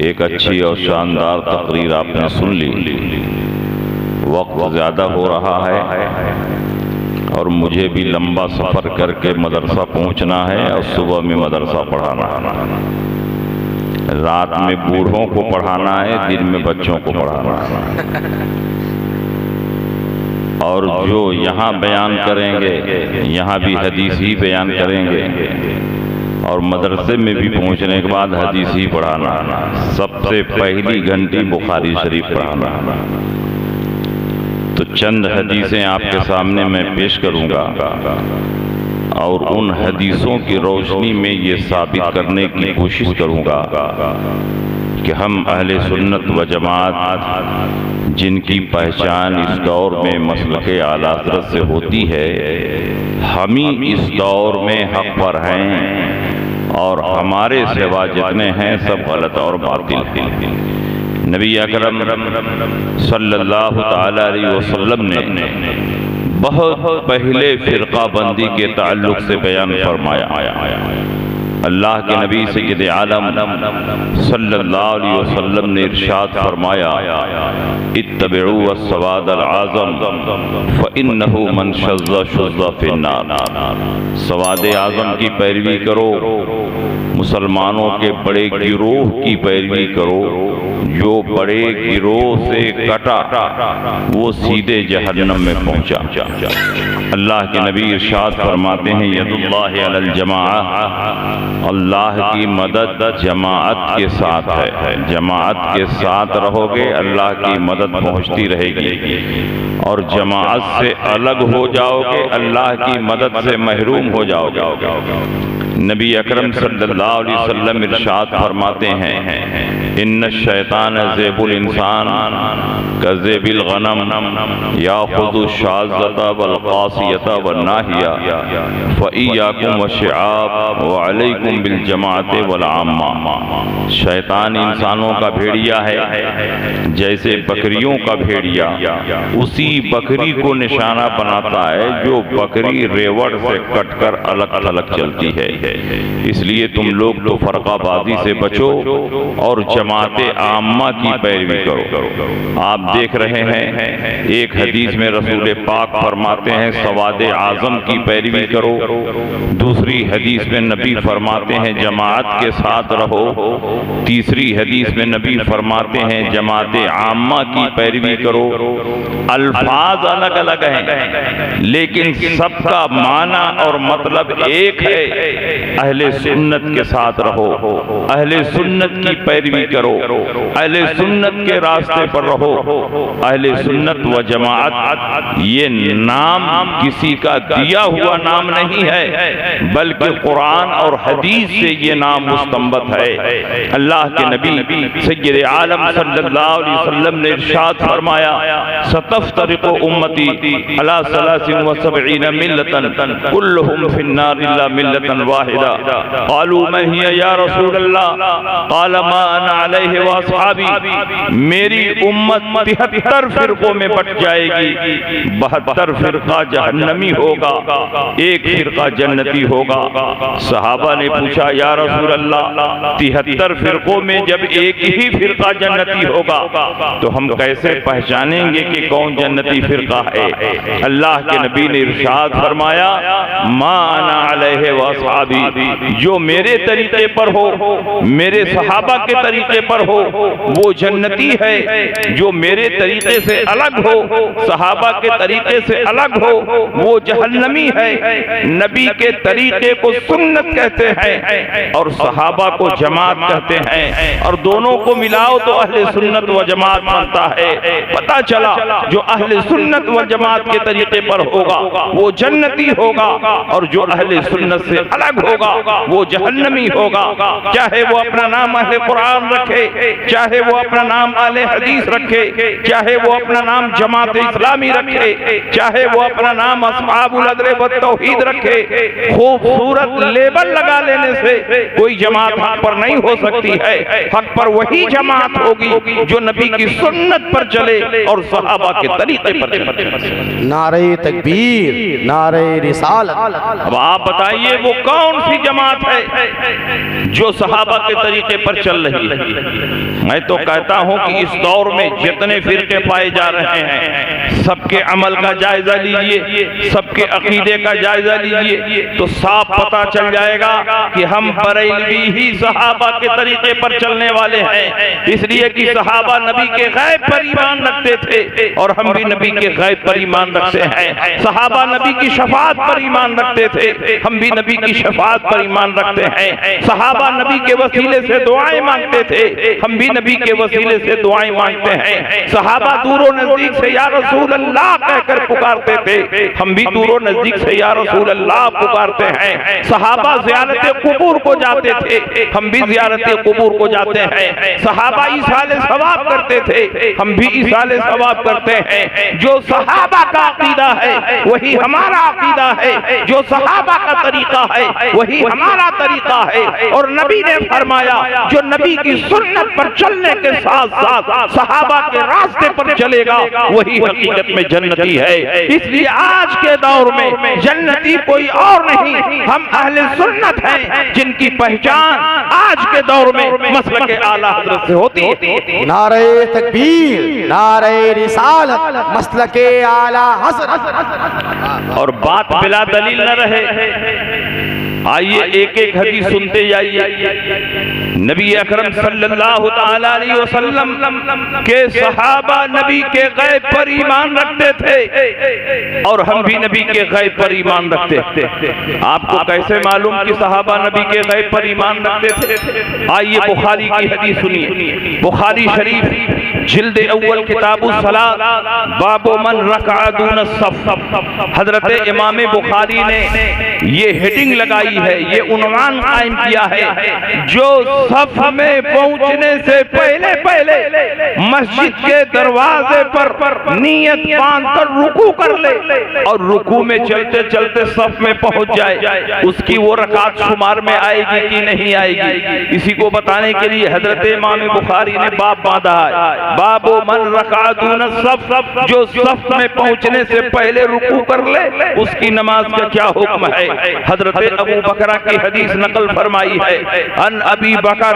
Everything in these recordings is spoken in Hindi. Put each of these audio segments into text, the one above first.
एक अच्छी और शानदार तकरीर आपने सुन ली। वक्त ज़्यादा हो रहा है और मुझे भी लंबा सफ़र करके मदरसा पहुंचना है और सुबह में मदरसा पढ़ाना है, रात में बूढ़ों को पढ़ाना है, दिन में बच्चों को पढ़ाना है। और जो यहाँ बयान करेंगे यहाँ भी हदीस ही बयान करेंगे और मदरसे में भी पहुँचने के बाद हदीस ही पढ़ाना। सबसे पहली घंटी बुखारी शरीफ पढ़ाना। तो चंद हदीसें आपके सामने मैं पेश करूँगा और उन हदीसों की रोशनी में ये साबित करने की कोशिश करूँगा कि हम अहले सुन्नत व जमात जिनकी पहचान इस दौर में मसलके आला हज़रत से होती है, हम ही इस दौर में हक़ पर हैं और हमारे सिवा जितने हैं सब गलत और बातिल हैं। नबी अकरम सल्लल्लाहु ताला अलैहि वसल्लम ने बहुत पहले फ़िरक़ा बंदी के ताल्लुक़ से बयान फरमाया। अल्लाह के नबी सय्यद आलम सल्लल्लाहु अलैहि वसल्लम ने इरशाद फरमाया, इत्तबिउ अस्सवाद अल-आज़म फ़इन्नहु मन शज़्ज़ शुज़्ज़ फ़िन्नार। सवाद आज़म की पैरवी करो, मुसलमानों के बड़े गिरोह की पैरवी करो, जो बड़े गिरोह से कटा वो सीधे जहन्नम में पहुंचा। अल्लाह के नबी इरशाद फरमाते हैं, यदुल्लाहि अलल जमाअह, अल्लाह की मदद जमाअत के साथ है। जमाअत के साथ रहोगे अल्लाह की मदद पहुंचती रहेगी, और जमाअत से अलग हो जाओगे अल्लाह की मदद से महरूम हो जाओगे। नबी अकरम सल्लल्लाहु अलैहि वसल्लम इरशाद फरमाते हैं, इन्न शैतान ज़ेबुल इंसान कज़ेबिल गनम याख़ुज़ु शाज़्ज़ता वल क़ासियता वन नाहिया फ़इय्याकुम वश्शिआब व अलैकुम बिल जमाअति वल आम्मा। शैतान इंसानों का भेड़िया है, जैसे बकरियों का भेड़िया उसी बकरी को निशाना बनाता है जो बकरी रेवड़ से कटकर अलग अलग चलती है। इसलिए तुम लोग तो फरकाबाजी से बचो और जमाते आम्मा की पैरवी करो। आप देख रहे हैं एक हदीस में रसूल पाक फरमाते हैं सवाद आज़म की पैरवी करो, दूसरी हदीस में नबी फरमाते हैं जमात के साथ रहो, तीसरी हदीस में नबी फरमाते हैं जमाते आम्मा की पैरवी करो। अल्फाज अलग अलग हैं लेकिन सबका माना और मतलब एक है, अहले सुन्नत के साथ रहो, अहले सुन्नत की पैरवी करो, अहले सुन्नत के रास्ते पर रहो। अहले सुन्नत व जमाअत ये नाम किसी का दिया हुआ नाम नहीं है, बल्कि कुरान और हदीस से ये नाम मुस्तंबत है। अल्लाह के नबी सय्यद आलम सल्लल्लाहु अलैहि वसल्लम ने इरशाद फरमाया, सतफ्तरिकु उम्मती अला सलासिन व सबईन मिल्लतन कुल्लुहुम फिन्नार इल्ला मिल्लतन वाहिदा। क़ालू मा हिया या रसूल अल्लाह, क़ाल मा अना अलैहि व अस्हाबी। मेरी उम्मत 73 फिरकों में बट जाएगी, 72 फिरका जहन्नमी होगा, एक फिरका जन्नती होगा। सहाबा ने पूछा, या रसूल अल्लाह 73 फिरकों में जब एक ही फिरका जन्नती होगा तो हम कैसे पहचानेंगे कि कौन जन्नती फिरका है? अल्लाह के नबी ने इरशाद फरमाया, मा अना अलैहि व अस्हाबी, जो मेरे तरीके पर हो, मेरे सहाबा के तरीके पर हो वो जन्नती है, जो मेरे तरीके से अलग हो, सहाबा के तरीके से अलग हो वो जहन्नमी है। नबी के तरीके को सुन्नत कहते हैं और सहाबा को जमात कहते हैं, और दोनों को मिलाओ तो अहले सुन्नत व जमात बनता है। पता चला जो अहले सुन्नत व जमात के तरीके पर होगा वो जन्नती होगा, और जो अहले सुन्नत से अलग होगा वो जहन्नमी होगा। चाहे वो अपना नाम अहले कुरान रखे, चाहे वो अपना नाम अहले हदीस रखे, चाहे वो अपना नाम जमात इस्लामी रखे, चाहे वो अपना नाम अस्हाबुल अदल व तौहीद रखे। खूबसूरत लेबल लगा लेने से कोई जमात हक पर नहीं हो सकती है। हक पर वही जमात होगी जो नबी की सुन्नत पर चले और सहाबा के तरीके पर चले। नारे तकबीर, नारे रिसालत। अब आप बताइए वो कौन कौन सी जमात है जो सहाबा के तरीके पर चल रही है। मैं तो कहता हूं कि इस दौर में जितने फिरके पाए जा रहे हैं सबके अमल का जायजा लीजिए, सबके अकीदे का जायजा लीजिए तो साफ पता चल जाएगा कि हम बरेलवी ही सहाबा के तरीके पर चलने वाले हैं। इसलिए कि सहाबा नबी के गैब पर ईमान रखते थे और हम भी नबी के गैब पर ईमान रखते हैं। सहाबा नबी की शफाअत पर ईमान रखते थे, हम भी नबी की शफाअत पर ईमान रखते हैं। सहाबा नबी के वसीले से दुआएं मांगते थे, हम भी नबी के वसीले से दुआएं मांगते हैं। सहाबा दूरों नजदीक से या रसूल अल्लाह कहकर पुकारते थे, हम भी दूरों नजदीक से या रसूल अल्लाह पुकारते हैं। सहाबा ज़ियारत कुबूर को जाते थे, हम भी ज़ियारत कुबूर को जाते हैं। सहाबा ईसाले सवाब करते थे, हम भी ईसाले सवाब करते हैं। जो सहाबा का अकीदा है वही हमारा अकीदा है, जो सहाबा का तरीका है वही हमारा तरीका है। और नबी ने फरमाया जो नबी की सुन्नत पर चलने के साथ साथ सहाबा के रास्ते पर चलेगा वही हकीकत में जन्नती है। इसलिए आज के दौर में जन्नती कोई और नहीं, हम अहले सुन्नत हैं जिनकी पहचान आज के दौर में मसलक आला हज़रत से होती है। नारे तकबीर, नारे रिसालत, मसलक आला हज़रत। और बात बिला दलील न रहे, आइए एक एक हदीस सुनते जाइए। नबी अकरम सल्लल्लाहु तआला अलैहि वसल्लम के सहाबा नबी के गैब पर ईमान रखते थे और हम भी नबी के गैब पर ईमान रखते थे। आपको कैसे मालूम कि सहाबा नबी के गैब पर ईमान रखते थे? आइए बुखारी की हदीस सुनिए। बुखारी शरीफ जिल्द अव्वल किताबुस सलात बाबो मन रकअ दून सफ। हजरत इमाम बुखारी ने ये हेडिंग लगाई है, ये उन्वान कायम किया है, जो सफ में पहुंचने से पहले पहले मस्जिद के दरवाजे पर नियत बांध कर रुकू कर ले और रुकू में चलते चलते सफ में पहुंच जाए, उसकी वो रकात शुमार में आएगी कि नहीं आएगी, इसी को बताने के लिए हजरत इमाम बुखारी ने बाब बांधा है। बाबो मन रकअ दून सफ, जो सफ में पहुंचने से पहले रुकू कर ले उसकी नमाज का क्या हुक्म है। हजरत अबू बकरा की हदीस नकल फरमाई है, अन अबी बकरा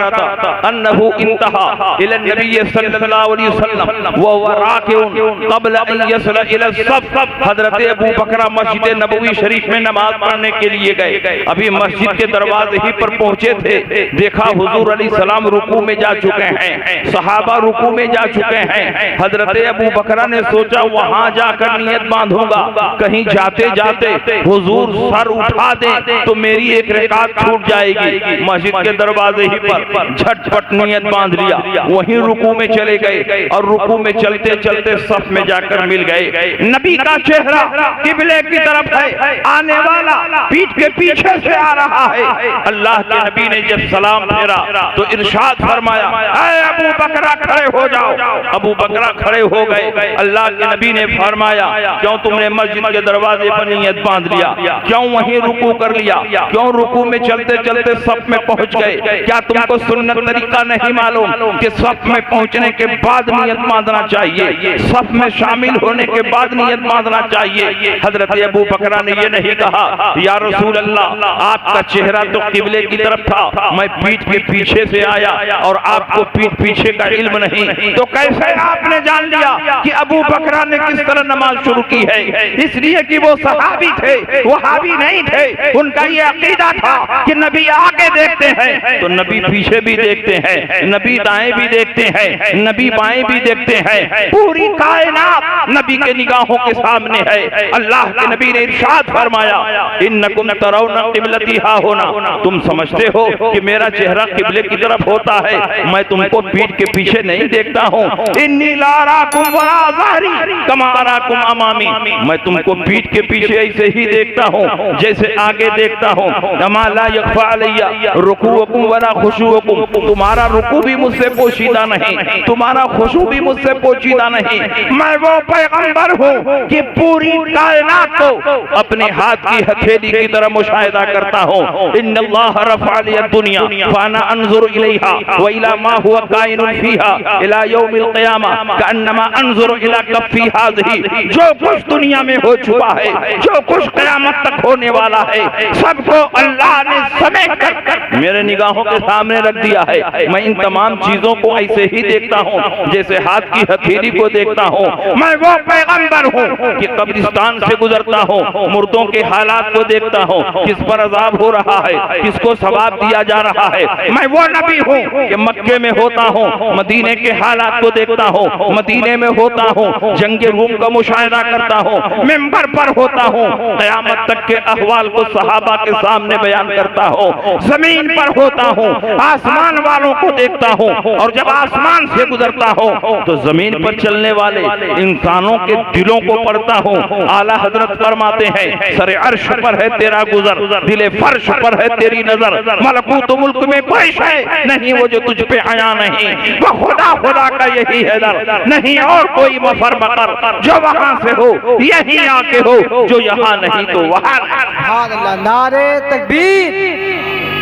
अन्नहु इंतहा इला नबी सल्लल्लाहु अलैहि वसल्लम व हुवा राकिउन क़ब्ल अन यसला इला सफ। हजरत अबू बकरा मस्जिद नबवी शरीफ में नमाज पढ़ने के लिए गए, अभी मस्जिद के दरवाजे ही पर पहुंचे थे, देखा हुजूर अलैहिस्सलाम रुकू में जा चुके हैं, सहाबा रुकू में जा चुके हैं। हजरत अबू बकरा ने सोचा वहां जाकर नियत बांधूंगा, कहीं जाते जाते हुजूर सर उठा दे तो मेरी एक रकात छूट जाएगी। मस्जिद के दरवाजे ही पर झटपट नियत बांध लिया, वहीं रुकू में चले गए और रुकू में चलते चलते सफ में जाकर मिल गए। नबी का चेहरा किबले की तरफ है, आने वाला पीठ के पीछे से आ रहा है। अल्लाह के नबी ने जब सलाम फेरा तो इरशाद फरमाया, ऐ अबू बकरा खड़े हो जाओ। अबू बकरा खड़े हो गए। अल्लाह के नबी ने फरमाया, क्यों तुमने मस्जिद के दरवाजे पर नियत बांध लिया, क्यों वहीं रुकू कर लिया, क्यों रुकू में चलते चलते सफ में पहुंच गए? क्या तुमको सुन्नत तरीका नहीं मालूम कि सफ में पहुंचने के बाद नियत बांधना चाहिए, सफ में शामिल होने के बाद नियत बांधना चाहिए? हजरत अबू बकरा ने ये नहीं कहा, या रसूल अल्लाह आपका चेहरा तो किबले की तरफ था, मैं पीठ के पीछे से आया और आपको पीठ पीछे का इल्म नहीं, तो कैसे आपने जान लिया कि अबू बकरा ने किस तरह नमाज शुरू की है? इसलिए कि वो सहाबी थे, वहाबी नहीं थे। उनका ये अकीदा था कि नबी आगे देखते हैं तो नबी पीछे भी देखते हैं, नबी दाएं भी देखते हैं, नबी बाएं भी देखते हैं। पूरी कायनात नबी के निगाहों के सामने है। अल्लाह के नबी ने इरशाद फरमाया, इन्नकुम तरौना क़िबलती हा होना, तुम समझते हो कि मेरा चेहरा किबले की तरफ होता है, मैं तुमको पीठ के पीछे नहीं देखता हूँ। इन्नी ला अराकुम वरा ज़हरी कमा अराकुम अमामी, मैं तुमको पीठ के पीछे ऐसे ही देखता हूँ जैसे आगे देखता हूँ। कमा ला यख्फा अलैया रुकूअकुम वला खुशूअकुम, तुम्हारा रुकू भी मुझसे पोशीदा नहीं, तुम्हारा खुशू भी मुझसे पोशीदा नहीं। मैं वो पैगंबर हूँ कि पूरी कायनात को अपने हाथ की हथेली की तरह मुशाहिदा करता हूँ। इन्नल्लाह रफ़अ लिय दुनिया फ़अना अंज़ुरु इलैहा व इला मा हुवा काइनुन फ़ीहा इला यौम यौमिल क़ियामा कअन्नमा अंजुरु इला कफ़ी हाज़िही, जो कुछ दुनिया में हो चुका है, जो कुछ क़यामत तक होने वाला है, सबको अल्लाह ने समेट कर मेरे निगाहों के सामने रख दिया है। मैं इन तमाम चीजों को ऐसे ही देखता हूँ जैसे हाथ की हथेली को देखता हूँ। मैं वो पैगंबर हूँ कि कब्रिस्तान से गुजरता हूँ, मुर्दों के हालात को देखता हूँ, किस पर अजाब हो रहा है, किसको सवाब दिया जा रहा है। मैं वो नबी हूँ कि मक्के में होता हूँ, मदीने के हालात को देखता हूँ, मदीने में होता हूँ, जंगे रूम का मुशाहिदा करता हूँ, मिंबर पर होता हूँ, क़यामत तक के अहवाल को सहाबा के सामने बयान करता हूँ, जमीन पर होता हूँ, आसमान वालों को देखता हूँ, और जब आसमान से गुजरता हूँ तो जमीन पर चलने वाले इंसानों के दिलों को पढ़ता हूँ। आला हजरत फरमाते हैं, सरे अर्श पर है तेरा गुजर, दिले फर्श पर है तेरी नजर, मलकूत मुल्क में कोई है नहीं वो जो तुझ पे आया नहीं, वो खुदा खुदा का यही है दर, नहीं और कोई मफर मकर, जो वहां से हो यही आके हो, जो यहाँ नहीं तो वहां। नारे तकबीर,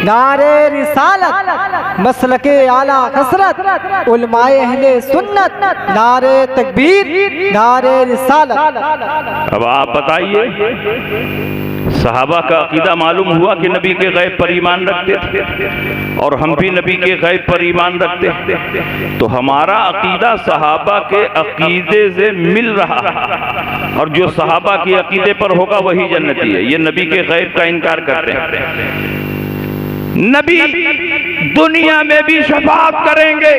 नारे रिसालत, मसलके आला कसरत, उलमाए अहले सुन्नत, नारे तकबीर, नारे रिसालत। अब आप बताइए, सहाबा का अकीदा मालूम हुआ कि नबी के गैब पर ईमान रखते थे और हम भी नबी के गैब पर ईमान रखते थे, तो हमारा अकीदा सहाबा के अकीदे से मिल रहा है, और जो सहाबा के अकीदे पर होगा वही जन्नती है। ये नबी के गैब का इनकार करते हैं। नबी दुनिया में भी शफाअत करेंगे,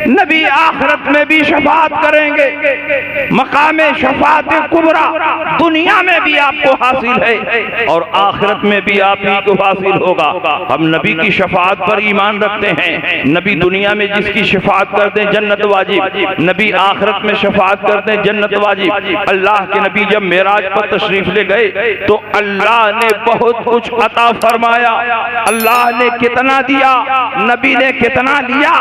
नबी आखिरत में भी शफाअत करेंगे, मकाम शफाअत कुबरा दुनिया में भी आपको हासिल है और आखिरत में भी आप ही को हासिल होगा। हम नबी की शफाअत पर ईमान रखते हैं। नबी दुनिया में जिसकी शफाअत करते हैं जन्नत वाजिब, नबी आखिरत में शफाअत करते हैं जन्नत वाजिब। अल्लाह के नबी जब मेराज पर तशरीफ ले गए तो अल्लाह ने बहुत कुछ अता फरमाया। अल्लाह ने कितना दिया, नबी ने कितना लिया,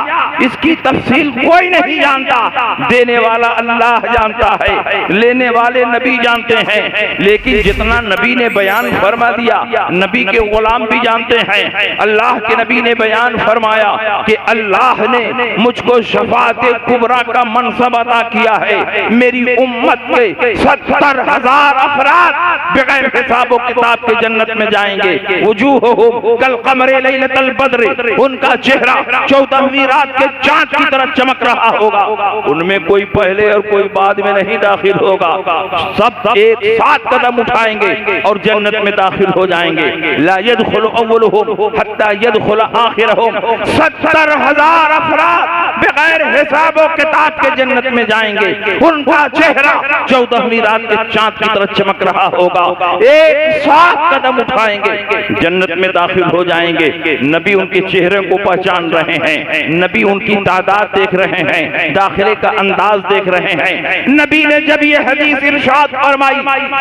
इसकी तफसील कोई नहीं जानता। देने वाला अल्लाह जानता है, लेने वाले नबी जानते हैं, लेकिन जितना नबी ने बयान फरमा दिया नबी के गुलाम भी जानते हैं। अल्लाह के नबी ने बयान फरमाया कि अल्लाह ने मुझको शफाअत कुबरा का मनसब अता किया है। मेरी उम्मत के 70,000 अफराद बगैर हिसाब किताब के जन्नत में जाएंगे। वजूहुहुम कल कमरे लैलतल बद्र, उनका चेहरा 14वीं रात के चांद की तरह चमक रहा होगा। उनमें कोई पहले और कोई बाद में नहीं दाखिल होगा, सब एक साथ कदम उठाएंगे और जन्नत में दाखिल हो जाएंगे। ला यदखुलु अव्वलुहुम हत्ता यदखुल आखिरहुम, 70,000 अफराद बगैर हिसाब किताब के जन्नत में जाएंगे। उनका चेहरा 14वीं रात के चांद की तरह चमक रहा होगा। एक साथ कदम उठाएंगे, जन्नत में दाखिल हो जाएंगे। नबी उनके चेहरे को पहचान रहे हैं, नबी उनकी तादाद देख रहे हैं, दाखिले का अंदाज देख रहे हैं। नबी ने जब ये हदीस इरशाद फरमाई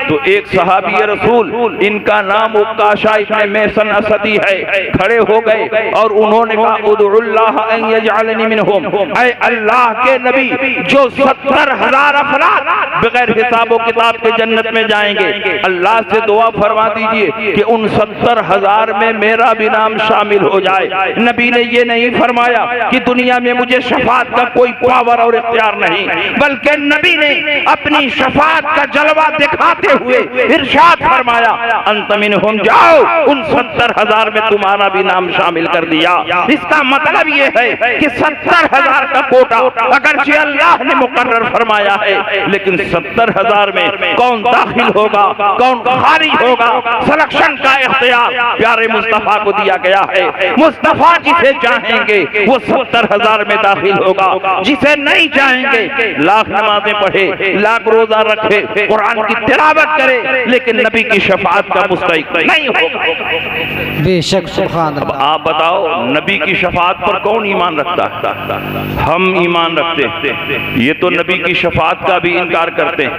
तो एक सहाबी रसूल, इनका नाम उक्काशा इब्न महसन असदी है, खड़े हो गए और उन्होंने कहा उदउल्लाह अन यजअलनी मिनहुम, ऐ अल्लाह के नबी जो 70,000 अफराद बगैर हिसाब किताब के जन्नत में जाएंगे, अल्लाह से दुआ फरमा दीजिए कि उन 70,000 में मेरा भी नाम शामिल हो जाए। नबी ने ये नहीं फरमाया कि दुनिया में मुझे शफाअत का कोई पावर और इख्तियार नहीं, बल्कि नबी ने अपनी शफाअत का जलवा दिखाते हुए इरशाद फरमाया अंत मिनहुम, जाओ उन 70,000 में तुम्हारा भी नाम शामिल कर दिया। इसका मतलब ये है कि 70,000 का कोटा अगरचे अल्लाह ने मुकर्रर फरमाया है, लेकिन 70,000 में कौन दाखिल होगा, कौन खारिज होगा, सिलेक्शन का इख्तियार प्यारे मुस्तफा को दिया गया है। मुस्तफा जिसे चाहेंगे वो 70,000 में दाखिल होगा, जिसे नहीं चाहेंगे लाख नमाजें पढ़े, लाख रोजा रखे, कुरान की तिलावत करे, लेकिन नबी की शफाअत का मुस्तहिक नहीं होगा। बेशक सुभान अब अल्लाह। आप बताओ नबी की शफाअत पर कौन ईमान रखता है? हम ईमान रखते हैं। ये तो नबी की शफाअत का भी इनकार करते हैं,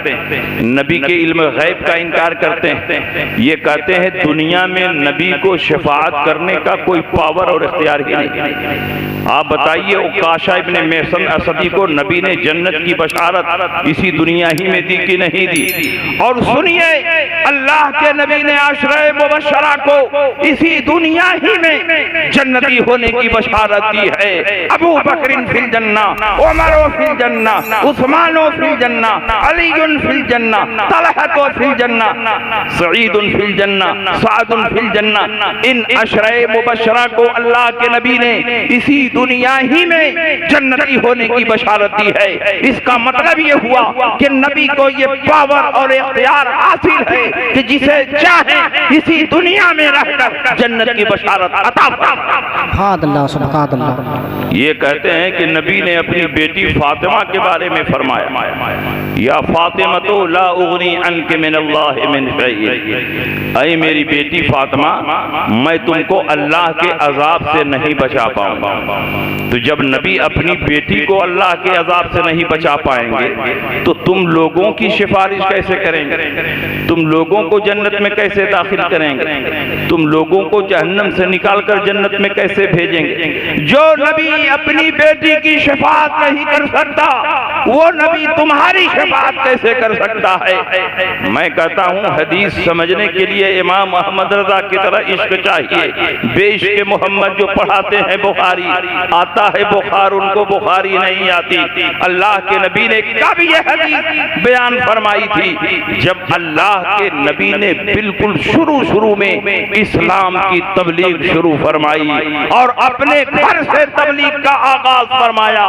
नबी के इल्म गैब का इनकार करते हैं। ये कहते हैं दुनिया में नबी को शफाअत करने का कोई पावर और इख्तियार ही नहीं। आप बताइए, उकाशा इब्ने महसन असदी को नबी ने जन्नत की बशारत इसी दुनिया ही में दी कि नहीं दी? और सुनिए, अल्लाह के नबी ने आशरे मुबशरा को इसी दुनिया ही में जन्नती होने की बशारत दी है। अबू बकरिन फिल जन्ना, उमर फिल जन्ना, उस्मान फिल जन्ना, अली फिल जन्ना, तलहा फिल जन्ना, सईद फिल जन्ना, साद फिल जन्ना। इन अशरे मुबशरा को अल्लाह के नबी ने इसी दुनिया ही में जन्नती होने की बशारत दी है। इसका मतलब ये हुआ कि नबी को ये पावर और इख्तियार हासिल है कि जिसे चाहे इसी दुनिया में रहकर जन्नत की बशारत अता फरमाए। सुभान अल्लाह। ये कहते हैं कि नबी ने अपनी बेटी फातिमा के बारे में फरमाया, या फातिमा तो ला उगनी अन्के मिनल्लाहि मिन शैइन, ऐ मेरी बेटी फातिमा, मैं तुमको अल्लाह के अजाब से नहीं बचा पाऊंगा। तो जब नबी अपनी बेटी को अल्लाह के अजाब से नहीं बचा पाएंगे तो तुम लोगों की सिफारिश कैसे करेंगे? तुम लोगों को जन्नत में कैसे दाखिल करेंगे? तुम लोगों को जहन्नम से निकालकर जन्नत में कैसे भेजेंगे? जो नबी अपनी बेटी की शफाअत नहीं कर सकता, वो नबी तुम्हारी शफाअत कैसे कर सकता है? मैं कहता हूँ, हदीस समझने के लिए इमाम अहमद रजा की तरह इश्क चाहिए। बेइश्क मोहम्मद जो पढ़ाते हैं बुखारी, आता है बुखार, उनको बुखारी नहीं आती। अल्लाह के नबी ने कब यह हदीस बयान फरमाई थी? जब अल्लाह के नबी ने बिल्कुल शुरू में इस्लाम की तबलीग शुरू फरमाई और अपने घर से तबलीग का आगाज फरमाया।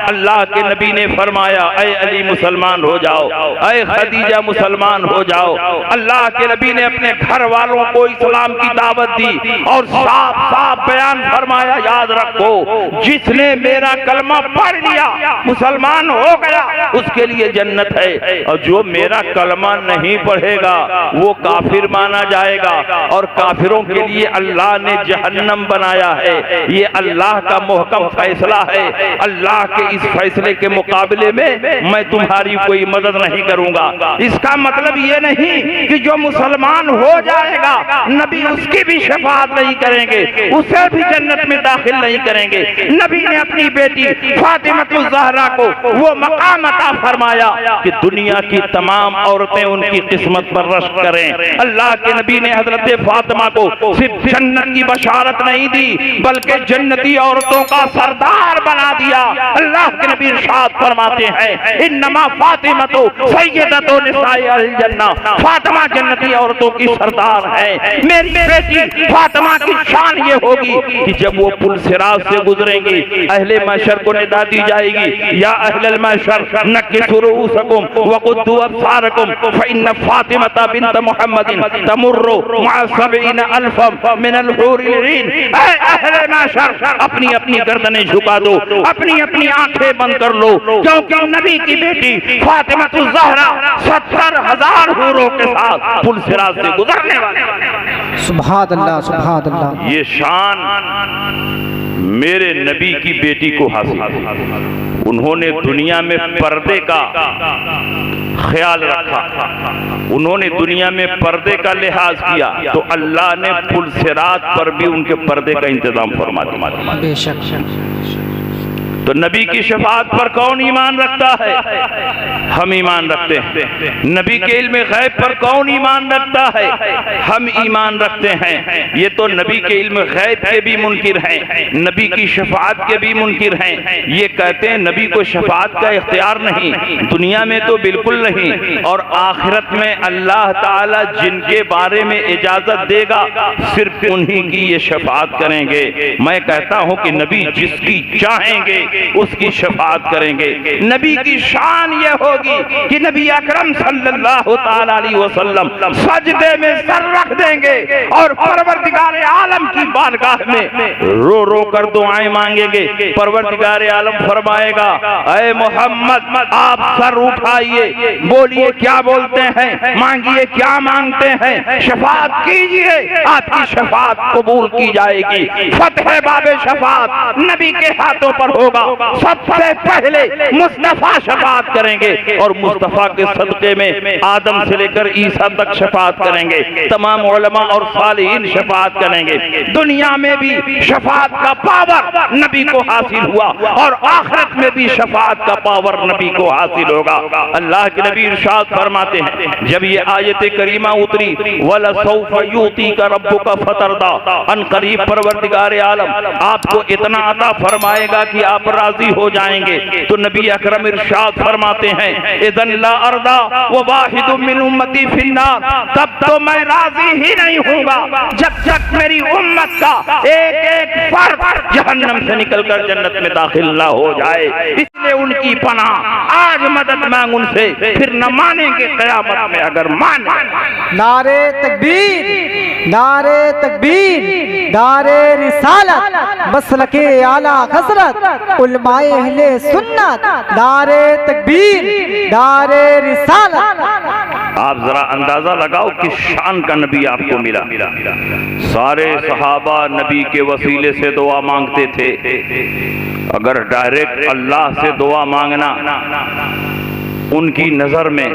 अल्लाह के नबी ने फरमाया, ऐ अली मुसलमान हो जाओ, ऐ खदीजा मुसलमान हो जाओ। अल्लाह के नबी ने अपने घर वालों को इस्लाम की दावत दी और साफ साफ बयान फरमाया, याद रखो, जिसने मेरा कलमा पढ़ लिया, मुसलमान हो गया, उसके लिए जन्नत है, और जो मेरा कलमा नहीं पढ़ेगा वो काफिर माना जाएगा और काफिरों के लिए अल्लाह ने जहन्नम बनाया है। ये अल्लाह का मुहकम फैसला है। अल्लाह के इस फैसले के मुकाबले में मैं तुम्हारी कोई मदद नहीं करूंगा। इसका मतलब ये नहीं कि जो मुसलमान हो जाएगा नबी उसकी भी शफाअत नहीं करेंगे, उसे भी जन्नत में दाखिल नहीं करेंगे। नबी ने अपनी बेटी फातिमा ज़हरा को वो मकाम अता फरमाया कि दुनिया की तमाम औरतें उनकी किस्मत पर रश्क करें। अल्लाह के नबी ने हजरत फातिमा को सिर्फ जन्नत की बशारत नहीं दी, बल्कि जन्नती औरतों का सरदार बना दिया। अल्लाह के नबी इरशाद फरमाते हैं, इन्नमा फातिमा तो सय्यदतु निसाए अल जन्ना, फातिमा जन्नती औरतों की सरदार है। मेरी बेटी फातिमा की शान ये होगी कि जब वो पुल सिरात से गुजरेंगी, अहले महशर को निदा दी जाएगी, या अहलल महशर नक्किसु रुऊसकुम वकुद्दू अब्सारकुम फइन्न फातिमा बिन्त मुहम्मदिन तमुर्रु मअ सबईन अल्फ मिनल हूरिल ईन। ऐ अहले महशर, अपनी अपनी गर्दनें झुका दो, अपनी अपनी आंखें बंद कर लो, क्योंकि नबी की बेटी फातिमा ज़हरा 70,000 हूरों के साथ पुल सिरात से गुजरने वाली। सुभान अल्लाह, सुभान अल्लाह। ये शान मेरे नबी की बेटी को हासिल है। उन्होंने दुनिया में पर्दे का ख्याल रखा, उन्होंने दुनिया में पर्दे का लिहाज किया, तो अल्लाह ने पुल सिरात पर भी उनके पर्दे का इंतजाम फरमा दिया। बेशक। तो नबी की शफाअत पर कौन ईमान रखता है? हम ईमान रखते हैं। नबी के इल्म गैब पर कौन ईमान रखता है? हम ईमान रखते हैं। ये तो नबी के इल्म गैब के भी मुनकिर हैं, नबी की शफाअत के भी मुनकिर हैं। ये कहते हैं नबी को शफाअत का इख्तियार नहीं, दुनिया में तो बिल्कुल नहीं, और आखिरत में अल्लाह ताला जिनके बारे में इजाजत देगा सिर्फ उन्हीं की ये शफाअत करेंगे। मैं कहता हूं कि नबी जिसकी चाहेंगे उसकी शफाअत करेंगे। नबी की शान ये होगी कि नबी अकरम सल्लल्लाहु ताला अलैहि वसल्लम सजदे में सर रख देंगे और परवरदिगार आलम की बारगाह में रो रो कर दुआएं मांगेंगे। परवरदिगार आलम फरमाएगा, ऐ मोहम्मद आप सर उठाइए, बोलिए क्या बोलते हैं, मांगिए क्या मांगते हैं, शफाअत कीजिए, आपकी शफाअत कबूल की जाएगी। फतह बाबे शफाअत नबी के हाथों पर होगा। सबसे पहले मुस्तफा शफाअत करेंगे और मुस्तफा के सदक़े में आदम से लेकर ईसा तक शफाअत करेंगे। तमाम उलमा और सालिहीन शफाअत करेंगे। दुनिया में भी शफाअत का पावर नबी को हासिल हुआ और आखिरत में भी शफाअत का पावर नबी को हासिल होगा। अल्लाह के नबी इरशाद फरमाते हैं, जब ये आयत करीमा उतरी, वला सौफ युतीका रब्बुका फतरदा, अन करीब परवरदिगार आलम आपको इतना अता फरमाएगा कि आप राजी हो जाएंगे। तो नबी अकरम इरशाद फरमाते हैं, इदन ला अर्दा व वाहिदु मिन उम्मती फिन्नार, तब तो मैं राजी ही नहीं हूँगा जब तक मेरी उम्मत का एक एक फर्द जहन्नम से निकलकर जन्नत में दाखिल ना हो जाए। इसलिए उनकी पनाह आज मदद मांग उनसे, फिर न मानेंगे क़यामत में अगर माने। नारे तकबीर, नारे तकबीर, नारे रिसालत, मसलके आला हसरत, उलमाए अहले सुन्नत, नारे तकबीर, नारे रिसालत। आप जरा अंदाजा लगाओ कि शान का नबी आपको मिला। सारे सहाबा नबी के वसीले से दुआ मांगते थे। अगर डायरेक्ट अल्लाह से दुआ मांगना उनकी नजर में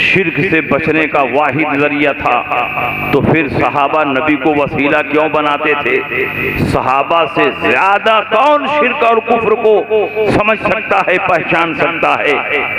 शिर्क से बचने का वाहिद जरिया था, तो फिर सहाबा नबी को वसीला क्यों बनाते थे? सहाबा से ज्यादा कौन शिर्क और कुफ्र को समझ सकता है, पहचान सकता है?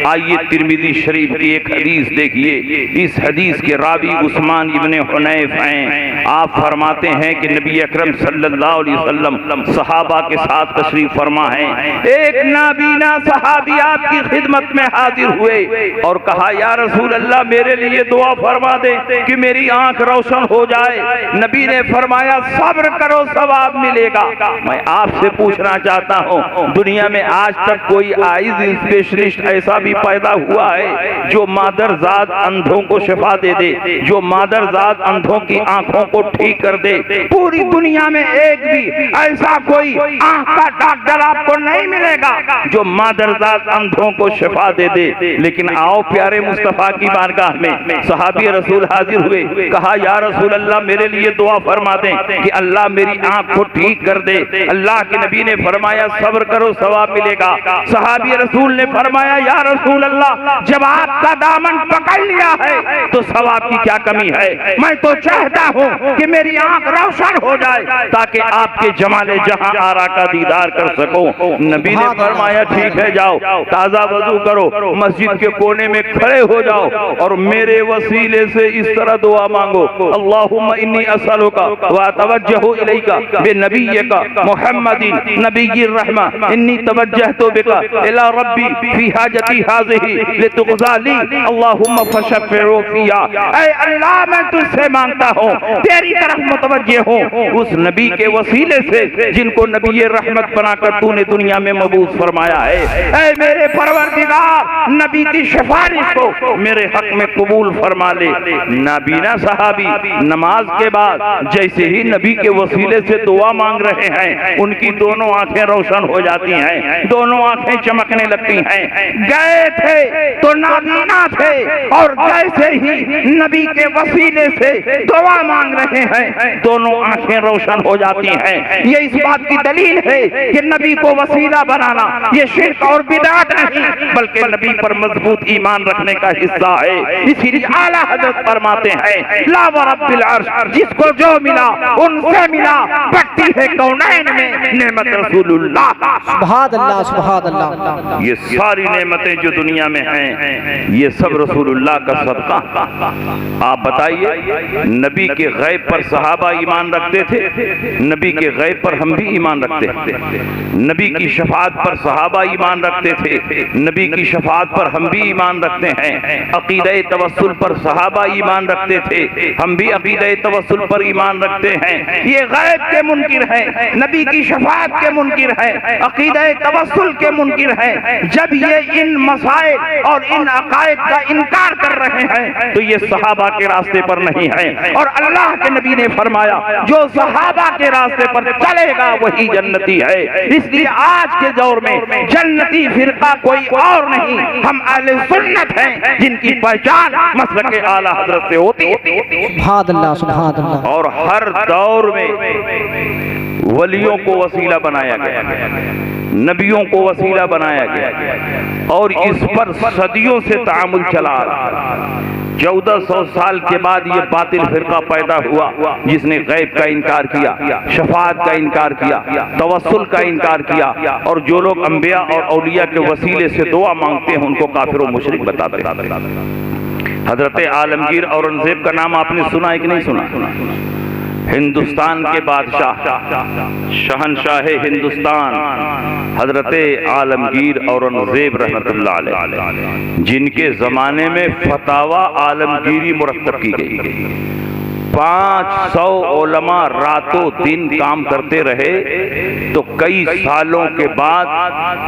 आइए तिरमिज़ी शरीफ की एक हदीस देखिए। इस हदीस के रावी उस्मान इब्ने हुनैफ हैं। आप फरमाते हैं कि नबी अकरम सल्लल्लाहु अलैहि वसल्लम सहाबा के साथ तशरीफ फरमा है। एक नाबीना सहाबी आपकी खिदमत में हाजिर हुए और कहा, या रसूल अल्लाह मेरे लिए दुआ फरमा दे कि मेरी आंख रोशन हो जाए। नबी ने फरमाया, सब्र करो, सवाब मिलेगा। मैं आपसे पूछना चाहता हूँ, दुनिया में आज तक कोई आइज स्पेशलिस्ट ऐसा भी पैदा हुआ है जो मादरजाद अंधों को शिफा दे दे, जो मादरजाद अंधों की आंखों को ठीक कर दे? पूरी दुनिया में एक भी ऐसा कोई आंख का डॉक्टर आपको नहीं मिलेगा जो मादरजाद अंधों को शिफा दे दे। लेकिन आओ प्यारे मुस्तफा की बारगाह में सहाबी रसूल हाजिर हुए, कहा, या रसूल अल्लाह मेरे लिए दुआ फरमा दें कि अल्लाह मेरी आंख को ठीक कर दे। अल्लाह के नबी ने फरमाया, सब्र करो, सवाब मिलेगा। सहाबी रसूल ने फरमाया, या रसूल अल्लाह जब आपका दामन पकड़ लिया है तो सवाब की क्या कमी है? मैं तो चाहता हूँ कि मेरी आंख रोशन हो जाए ताकि आपके जमाले जहां आरा का दीदार कर सको। नबी ने फरमाया, ठीक है, जाओ ताजा वजू करो, मस्जिद के कोने में खड़े हो जाओ और मेरे वसीले से इस तरह दुआ मांगो, अल्लाहुम्मा इन्नी असअलुका व अतवज्जहु इलैका बिनबिय्यिका मुहम्मदिन नबिय्यिर रहमा इन्नी तवज्जहतु बिका इला रब्बी फी हाजती हाज़िही लितुक़ज़ा ली अल्लाहुम्मा फशफ़िउ फिया। ऐ अल्लाह मैं तुझसे मांगता हूँ, तेरी तरफ मुतवज्जे हूँ उस नबी के वसीले से जिनको नबी रहमत बनाकर तूने दुनिया में मबूस फरमाया है। ऐ मेरे परवरदिगार, नबी की सिफारिश को मेरे हक में कबूल फरमा ले। नाबीना सहाबी नमाज के बाद जैसे ही नबी के वसीले से दुआ मांग रहे हैं, उनकी दोनों आंखें रोशन हो जाती हैं, दोनों आंखें चमकने लगती हैं। गए थे तो नाबीना थे और जैसे ही नबी के वसीले से दुआ मांग रहे हैं, दोनों आंखें रोशन हो जाती हैं। ये इस बात की दलील है कि नबी को वसीला बनाना ये शिर्क और बिदअत नहीं, बल्कि नबी पर मजबूत ईमान रखने का हिस्सा है। इसीलिए आला हज़रत फरमाते हैं, ला व रब्बिल अर्श, जिसको जो मिला उनसे मिला, बढ़ती है कौनैन में नेमत रसूलुल्लाह। सुभान अल्लाह, सुभान अल्लाह। ये सारी नेमतें जो दुनिया में हैं, ये सब रसूलुल्लाह का सदका। आप बताइए, नबी के गैब पर सहाबा ईमान रखते थे, नबी के गैब पर हम भी ईमान रखते हैं। नबी की शफाअत पर सहाबा ईमान रखते थे, नबी की शफाअत पर हम भी ईमान रखते हैं। अकीदे तवस्सुल पर सहाबा ईमान रखते थे, हम भी अकीदे तवस्सुल पर ईमान रखते हैं। ये गैब के मुनकिर हैं, नबी की शफाअत के मुनकिर हैं, अकीदे तवस्सुल के मुनकिर हैं। जब ये इन मसाइल और इन अकायद का इनकार कर रहे हैं तो ये सहाबा के रास्ते पर नहीं है। और अल्लाह के नबी ने फरमाया, जो सहाबा के रास्ते पर चलेगा वही जन्नती है। इसलिए आज के दौर में जन्नती फिरका कोई और नहीं नहीं, हम अहले सुन्नत हैं जिनकी पहचान मसलक आला हजरत से होती है। सुभान अल्लाह, सुभान अल्लाह। और हर दौर में वलियों को वसीला बनाया गया, नबियों को वसीला बनाया गया और इस पर सदियों से तामुल चला रहा। 1400 साल के बाद ये बातिल फिरका पैदा हुआ जिसने गैब का इनकार किया, शफाअत का इनकार किया, तवस्सुल का इनकार किया और जो लोग अंबिया और औलिया के वसीले से दुआ मांगते हैं उनको काफिर और मुशरिक बताते हैं। हजरत आलमगीर औरंगजेब का नाम आपने सुना है कि नहीं सुना? हिंदुस्तान के बादशाह, शहनशाह हिंदुस्तान हजरत आलमगीर औरंगजेब रहमतुल्लाह अलैह, जिनके जमाने में फतावा आलमगीरी मुरत्तब की गई। 500 उलमा रातों दिन काम करते रहे तो कई सालों के बाद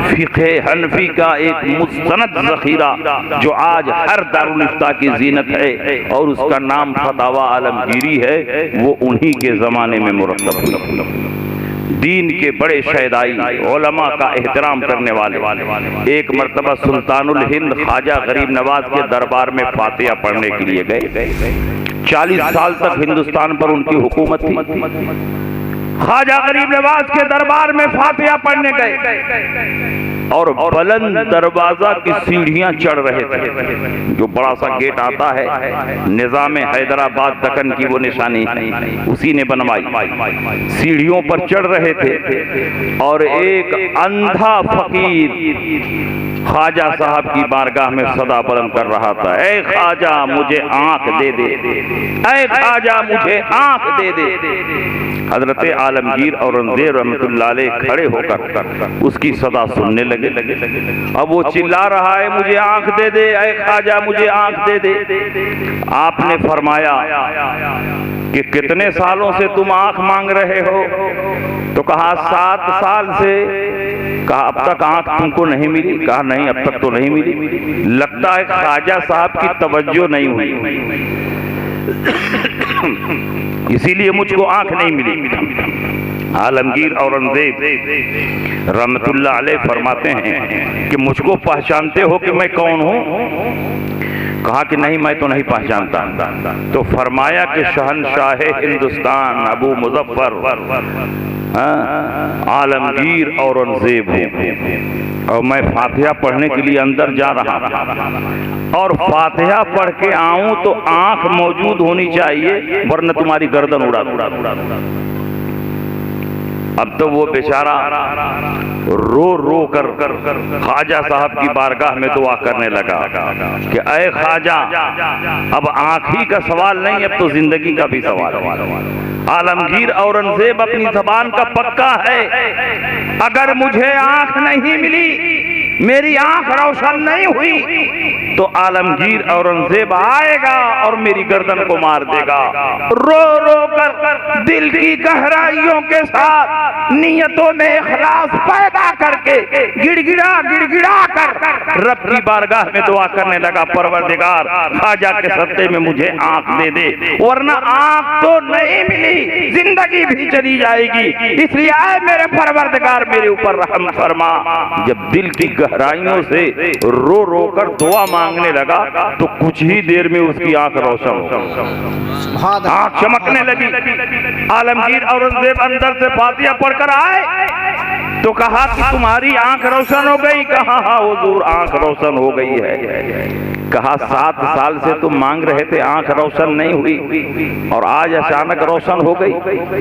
फिक़े हनफी का एक मुस्तनद ज़ख़ीरा जो आज हर दारुल इफ्ता की ज़ीनत है और उसका नाम फतावा आलमगीरी है, वो उन्हीं के ज़माने में मुरत्तब हुई। दीन के बड़े शहदाई उलमा का एहतराम करने वाले एक मर्तबा सुल्तानुल हिंद ख्वाजा गरीब नवाज के दरबार में फातिहा पढ़ने के लिए गए। 40 साल तक हिंदुस्तान पर उनकी हुकूमत थी। ख्वाजा गरीब नवाज के दरबार में फातिहा पढ़ने गए और बुलंद दरवाजा की सीढ़ियां चढ़ रहे थे, जो बड़ा सा गेट आता है, निजाम हैदराबाद दक्कन की वो निशानी उसी ने बनवाई। सीढ़ियों पर चढ़ रहे थे और एक अंधा फकीर ख्वाजा साहब की बारगाह में सदा बुलंद कर रहा था, ऐ ख्वाजा मुझे आंख दे दे, ऐ ख्वाजा मुझे आंख दे दे। हजरत आलमगीर औरंगजेब रहमतुल्लाह अलैह खड़े होकर उसकी सदा सुनने लगे। अब वो चिल्ला रहा है, मुझे आंख दे दे, ऐ ख्वाजा मुझे आंख दे दे। आपने फरमाया कि कितने सालों से तुम आंख मांग रहे हो? तो कहा 7 साल से। कहा अब तक आंख तुमको नहीं मिली? कहा नहीं, अब तक तो नहीं मिली। लगता है ख्वाजा साहब की तवज्जो नहीं हुई, इसीलिए मुझको आंख नहीं मिली। आलमगीर औरंगजेब रहमतुल्लाह अलैह फरमाते हैं कि मुझको पहचानते हो कि मैं कौन हूँ? कहा कि नहीं, मैं तो नहीं पहचानता। तो फरमाया कि शहनशाह हिंदुस्तान अबू मुजफ्फर आलमगीर औरंगजेब हूँ और मैं फातिहा पढ़ने के लिए अंदर जा रहा था और फातिहा पढ़ के आऊं तो आंख मौजूद होनी चाहिए, वरना तुम्हारी गर्दन उड़ा दूंगा। अब तो वो बेचारा रो रो कर ख्वाजा साहब की बारगाह में दुआ करने लगा कि ऐ ख्वाजा, अब आंख ही का सवाल नहीं, अब तो जिंदगी का भी सवाल है। आलमगीर औरंगजेब अपनी जबान का पक्का है, अगर मुझे आंख नहीं मिली, मेरी आंख रोशन नहीं हुई तो आलमगीर औरंगजेब आएगा और मेरी गर्दन को मार देगा। रो रो कर दिल की गहराइयों के साथ नियतों में इखलास पैदा करके गिड़गिड़ा गिड़गिड़ा कर रब की बारगाह में दुआ करने लगा, परवरदिगार ख्वाजा के सत्ते में मुझे आंख दे दे, वरना आंख तो नहीं मिली, जिंदगी भी चली जाएगी, इसलिए आए मेरे परवरदिगार मेरे ऊपर रहम फरमा। जब दिल की गहराइयों से रो रो कर दुआ मांगने लगा तो कुछ ही देर में उसकी आंख रोशन हो, आंख चमकने लगी। आलमगीर औरंगजेब अंदर से फातिहा पढ़कर आए तो कहा कि तुम्हारी आंख रोशन हो गई? कहा हाँ हुजूर, आंख रोशन हो गई है। कहा 7 साल से तुम मांग रहे थे, आंख रोशन नहीं हुई और आज अचानक रोशन हो गई?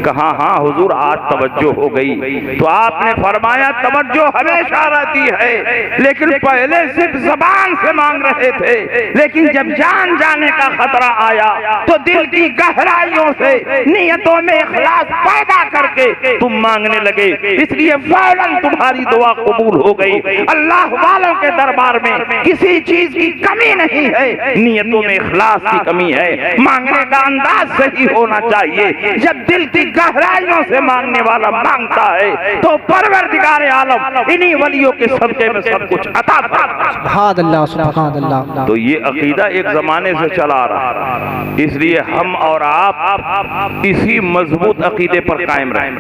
कहा हाँ हुजूर, आज तवज्जो हो गई। तो आपने फरमाया तवज्जो हमेशा रहती है, लेकिन पहले सिर्फ जबान से मांग रहे थे, लेकिन जब जान जाने का खतरा आया तो दिल की गहराइयों से नियतों में इखलास पैदा करके तुम मांगने लगे, इसलिए फौरन तुम्हारी दुआ कबूल हो गई। अल्लाह वालों के दरबार में किसी चीज की कमी नहीं है, नियतों में इखलास की कमी है। मांगने का अंदाज सही होना चाहिए। जब दिल की गहराइयों से मांगने वाला मांगता है तो परवरदिगार आलम इन्हीं वलियों के सदके में सब कुछ अता फरमाता। तो ये अकीदा एक जमाने से चला आ रहा, इसलिए हम और आप इसी मजबूत अकीदे पर कायम रहें।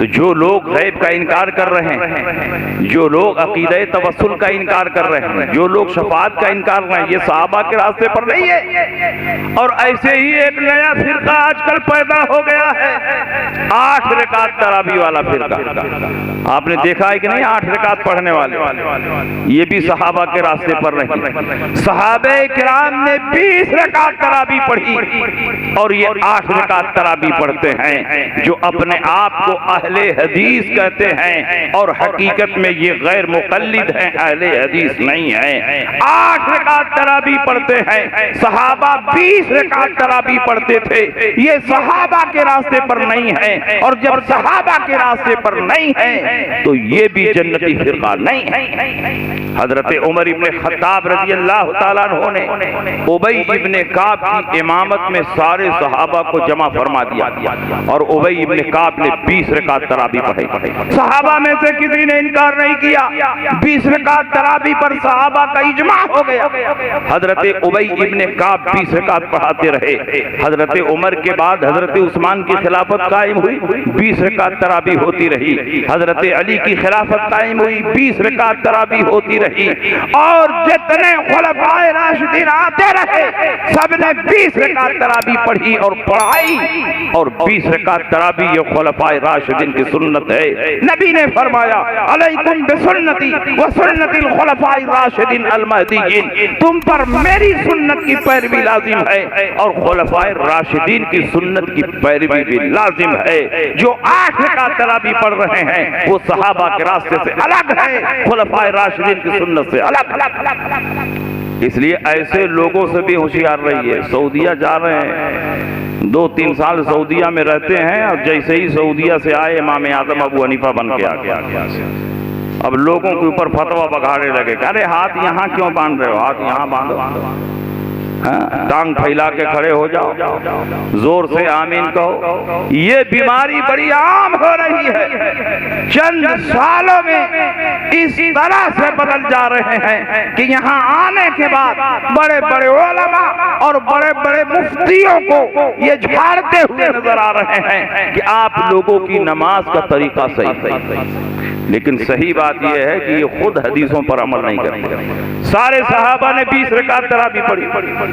तो जो लोग गैब का इनकार कर रहे हैं, जो लोग अकीदे तवस्सुल का इनकार कर रहे हैं, जो लोग शफाअत का इनकार कर रहे हैं, ये सहाबा के रास्ते पर नहीं है। और ऐसे ही एक नया फिरका आजकल पैदा हो गया है, 8 रकात तरावी वाला फिरका। आपने देखा है कि नहीं? 8 रकात पढ़ने वाले, ये भी सहाबा के रास्ते पर नहीं। सहाबे किराम ने 20 रकात तरावी पढ़ी और ये 8 रकात तरावी पढ़ते हैं, जो अपने आप को अहले हदीस कहते हैं और हकीकत में ये गैर मुक़ल्लिद हैं, अहले हदीस नहीं है। 8 रकात तरावी पढ़ते हैं। सहाबा 20 रकात तरावी पढ़ते थे। ये सहाबा के रास्ते पर नहीं है, और जब सहाबा के रास्ते पर नहीं है तो ये भी जन्नती फिरका नहीं है। हजरत उमर इब्ने खत्ताब रज़ी अल्लाह ताला अन्हु ने उबई इब्ने काब की इमामत में सारे सहाबा को जमा फरमा दिया और उबई इब्ने काब ने 20 रकात तरावी पढ़ी। सहाबा में से किसी ने इनकार नहीं किया। 20 रकात तरावी पर सहाबा का इजमा हो गया। हजरत उबई इब्ने काब 20 रकात पढ़ाते रहे। हजरत उमर के बाद हजरत उस्मान की खिलाफत कायम हुई, 20 रकात तरावी होती रही। हजरत अली की खिलाफत कायम हुई, 20 रकात तरावी होती रही। और जितने खुलफाए राशिदीन आते रहे, सबने 20 रकात तरावी पढ़ी और पढ़ाई। और 20 रकात तरावी ये खुलफाए राशिदीन की सुन्नत है। नबी ने फरमाया, अलैकुम बिसुन्नती व सुन्नतिल खुलफाए राशिदीन अल महदीयीन, तुम पर मेरी सुन्नत की पैरवी लाजिम है और खुलफाए राशिदीन की सुन्नत की पैरवी भी लाजिम है। जो 8 रकात तरावी पढ़ रहे हैं वो सहाबा के रास्ते से अलग है, खुलफाए राशिदीन की सुन्नत से अलग। इसलिए ऐसे लोगों से भी होशियार रहिए। सऊदीया जा रहे हैं, 2-3 साल सऊदीया में रहते हैं और जैसे ही सऊदीया से आए इमाम आजम अबू हनीफा बन के आ गया। अब लोगों के ऊपर फतवा बगाड़े लगे, अरे हाथ यहाँ क्यों बांध रहे हो, हाथ यहाँ बांधो, टांग फैला के खड़े हो जाओ, जोर से आमीन कहो। ये बीमारी बड़ी आम हो रही है। चंद सालों में इस तरह से बदल जा रहे हैं कि यहाँ आने के बाद बड़े बड़े उलमा और बड़े बड़े मुफ्तियों को ये झाड़ते हुए नजर आ रहे हैं कि आप लोगों की नमाज का तरीका सही। लेकिन सही बात यह है कि ये खुद हदीसों पर अमल नहीं करते। सारे सहाबा ने 20 रकात तरावी पढ़ी।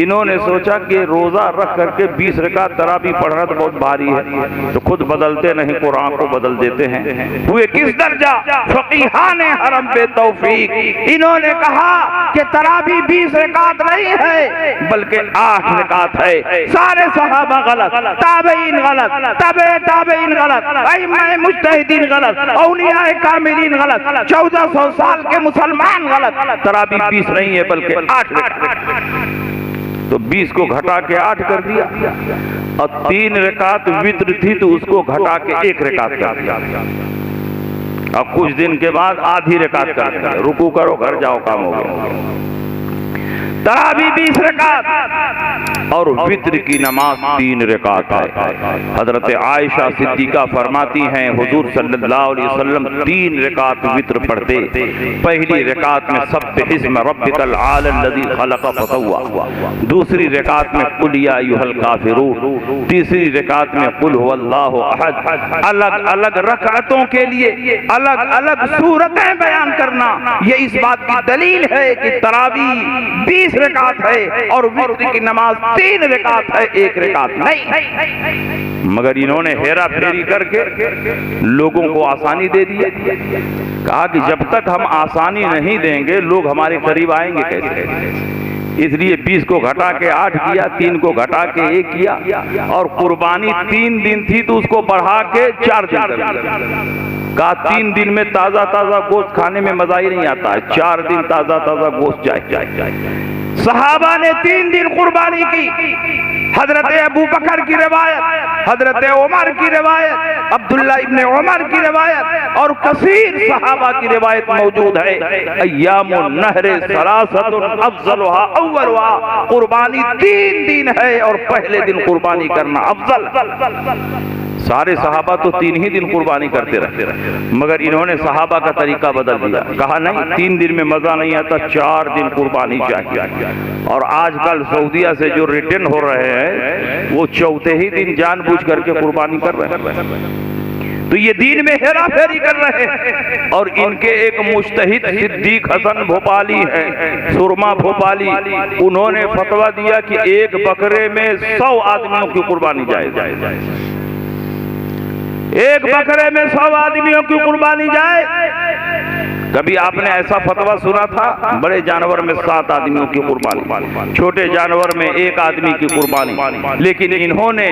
इन्होंने सोचा कि रोजा रख करके 20 रकात तरावी पढ़ना तो बहुत भारी है, तो खुद बदलते नहीं, कुरान को बदल देते हैं। हुए किस दर्जा फकीहाने हरम पे तौफीक, इन्होंने कहा कि तरावी 20 रकात नहीं है बल्कि 8 रकात है। सारे सहाबा गलत, ताबईन गलत, तबे ताबईन गलत, अइम्मा मुज्तहिदीन गलत, औलियाए कामिलीन गलत, 1400 साल के मुसलमान गलत। तरावी 20 नहीं है बल्कि 8 रकात। तो 20 को घटा के 8 कर दिया और 3 रकात वित्र थी तो उसको घटा के 1 रकात कर दिया। अब कुछ दिन के बाद आधी रकात कर दिया। रुकू करो, घर जाओ, काम हो गया। तरावी 20 रकात और वित्र की नमाज 3 रकात है। हजरत आयशा सिद्दीका फरमाती हैं, हुजूर सल्लल्लाहु अलैहि वसल्लम 3 रकात वित्र पढ़ते। पहली रकात में सब्बिह इस्म रब्बिकल आला लज़ी खलक़ फसव्वा, दूसरी रकात में कुल या अय्युहल काफिरून, तीसरी रकात में कुल हुवल्लाहु अहद। अलग अलग रकातों के लिए अलग अलग सूरतें बयान करना, ये इस बात की दलील है कि तरावी 20 रकात है और वित्र की नमाज 3 रकात है, 1 रकात नहीं। मगर इन्होंने हेरा फेरी करके लोगों को आसानी दे दी। कहा कि जब तक हम आसानी नहीं देंगे लोग हमारे करीब आएंगे कैसे। इसलिए 20 को घटा के 8 किया, 3 को घटा के 1 किया और कुर्बानी 3 दिन थी तो उसको बढ़ा के 4 दिन कर दिया। कहा 3 दिन में ताजा ताजा गोश्त खाने में मजा ही नहीं आता है, 4 दिन ताजा ताजा गोश्त जाए। सहाबा ने 3 दिन कुर्बानी की। हजरत अबू बकर की रिवायत, हजरत उमर की रिवायत, अब्दुल्ला इब्ने उमर की रिवायत और कसीर सहाबा की रिवायत मौजूद है। अय्यामुन नहरे सलासतुन अफजलुहा अव्वलुहा, कुर्बानी 3 दिन है और पहले दिन कुर्बानी करना अफजल। सारे सहाबा तो 3 ही दिन कुर्बानी करते रहे, मगर इन्होंने सहाबा का तरीका बदल दिया। कहा नहीं, 3 दिन में मजा नहीं आता, 4 दिन कुर्बानी चाहिए। और आजकल सऊदीया से जो रिटर्न हो रहे हैं वो चौथे ही दिन जानबूझ करके कुर्बानी कर रहे हैं। तो ये दीन में हेरा फेरी कर रहे हैं। और इनके एक मुज्तहिद सिद्दीक हसन भोपाली है, सुरमा भोपाली, उन्होंने फतवा दिया कि एक बकरे में 100 आदमियों की कुर्बानी जायज़। एक बकरे में 100 आदमियों की कुर्बानी जाए। कभी आपने ऐसा फतवा सुना था? बड़े जानवर में 7 आदमियों की कुर्बानी, छोटे जानवर में 1 आदमी की कुर्बानी। लेकिन इन्होंने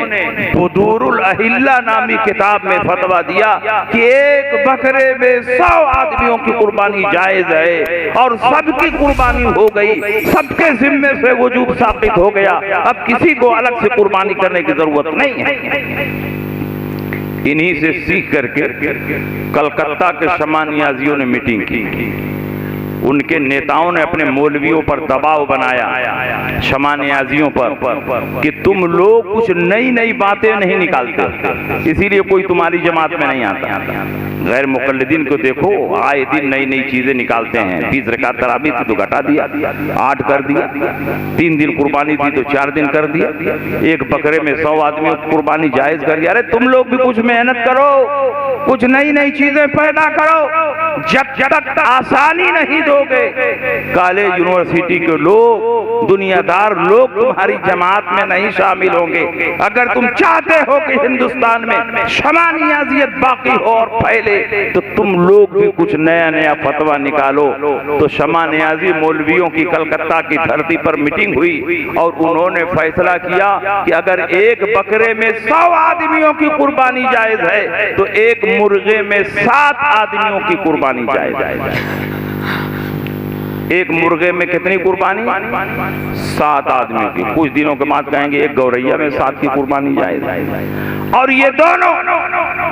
बुदूरुल अहिल्ला नामी किताब में फतवा दिया कि एक बकरे में 100 आदमियों की कुर्बानी जायज है और सबकी कुर्बानी हो गई, सबके जिम्मे से वजूब साबित हो गया। अब किसी को अलग से कुर्बानी करने की जरूरत नहीं है। इन्हीं से सीख करके कलकत्ता के शमा नियाजियों ने मीटिंग की। उनके नेताओं ने अपने मौलवियों पर दबाव बनाया, शमा नियाजियों पर, कि तुम लोग कुछ नई नई बातें नहीं निकालते, इसीलिए कोई तुम्हारी जमात में नहीं आता। गैर मुकल्लिदीन को देखो, आए दिन नई नई चीजें निकालते हैं। 20 रकात तरावी थी तो घटा दिया, 8 कर दिया। 3 दिन कुर्बानी थी तो 4 दिन कर दिया। एक बकरे में 100 आदमियों की कुर्बानी जायज कर दिया। अरे तुम लोग भी कुछ मेहनत करो, कुछ नई नई चीजें पैदा करो। जब तक आसानी नहीं दोगे, कॉलेज यूनिवर्सिटी के लोग, दुनियादार लोग तुम्हारी जमात में नहीं शामिल होंगे। अगर तुम चाहते हो कि हिंदुस्तान में शमा नियाजियत बाकी हो और फैले, तो तुम लोग भी कुछ नया नया फतवा निकालो। तो शमा नियाजी मौलवियों की कलकत्ता की धरती पर मीटिंग हुई और उन्होंने फैसला किया कि अगर एक बकरे में 100 आदमियों की कुर्बानी जायज है तो एक मुर्गे में 7 आदमियों की कुर्बानी जायज है। एक मुर्गे में कितनी कुर्बानी? 7 आदमियों की। कुछ दिनों के बाद कहेंगे एक गौरैया में 7 की कुर्बानी जायज। और ये दोनों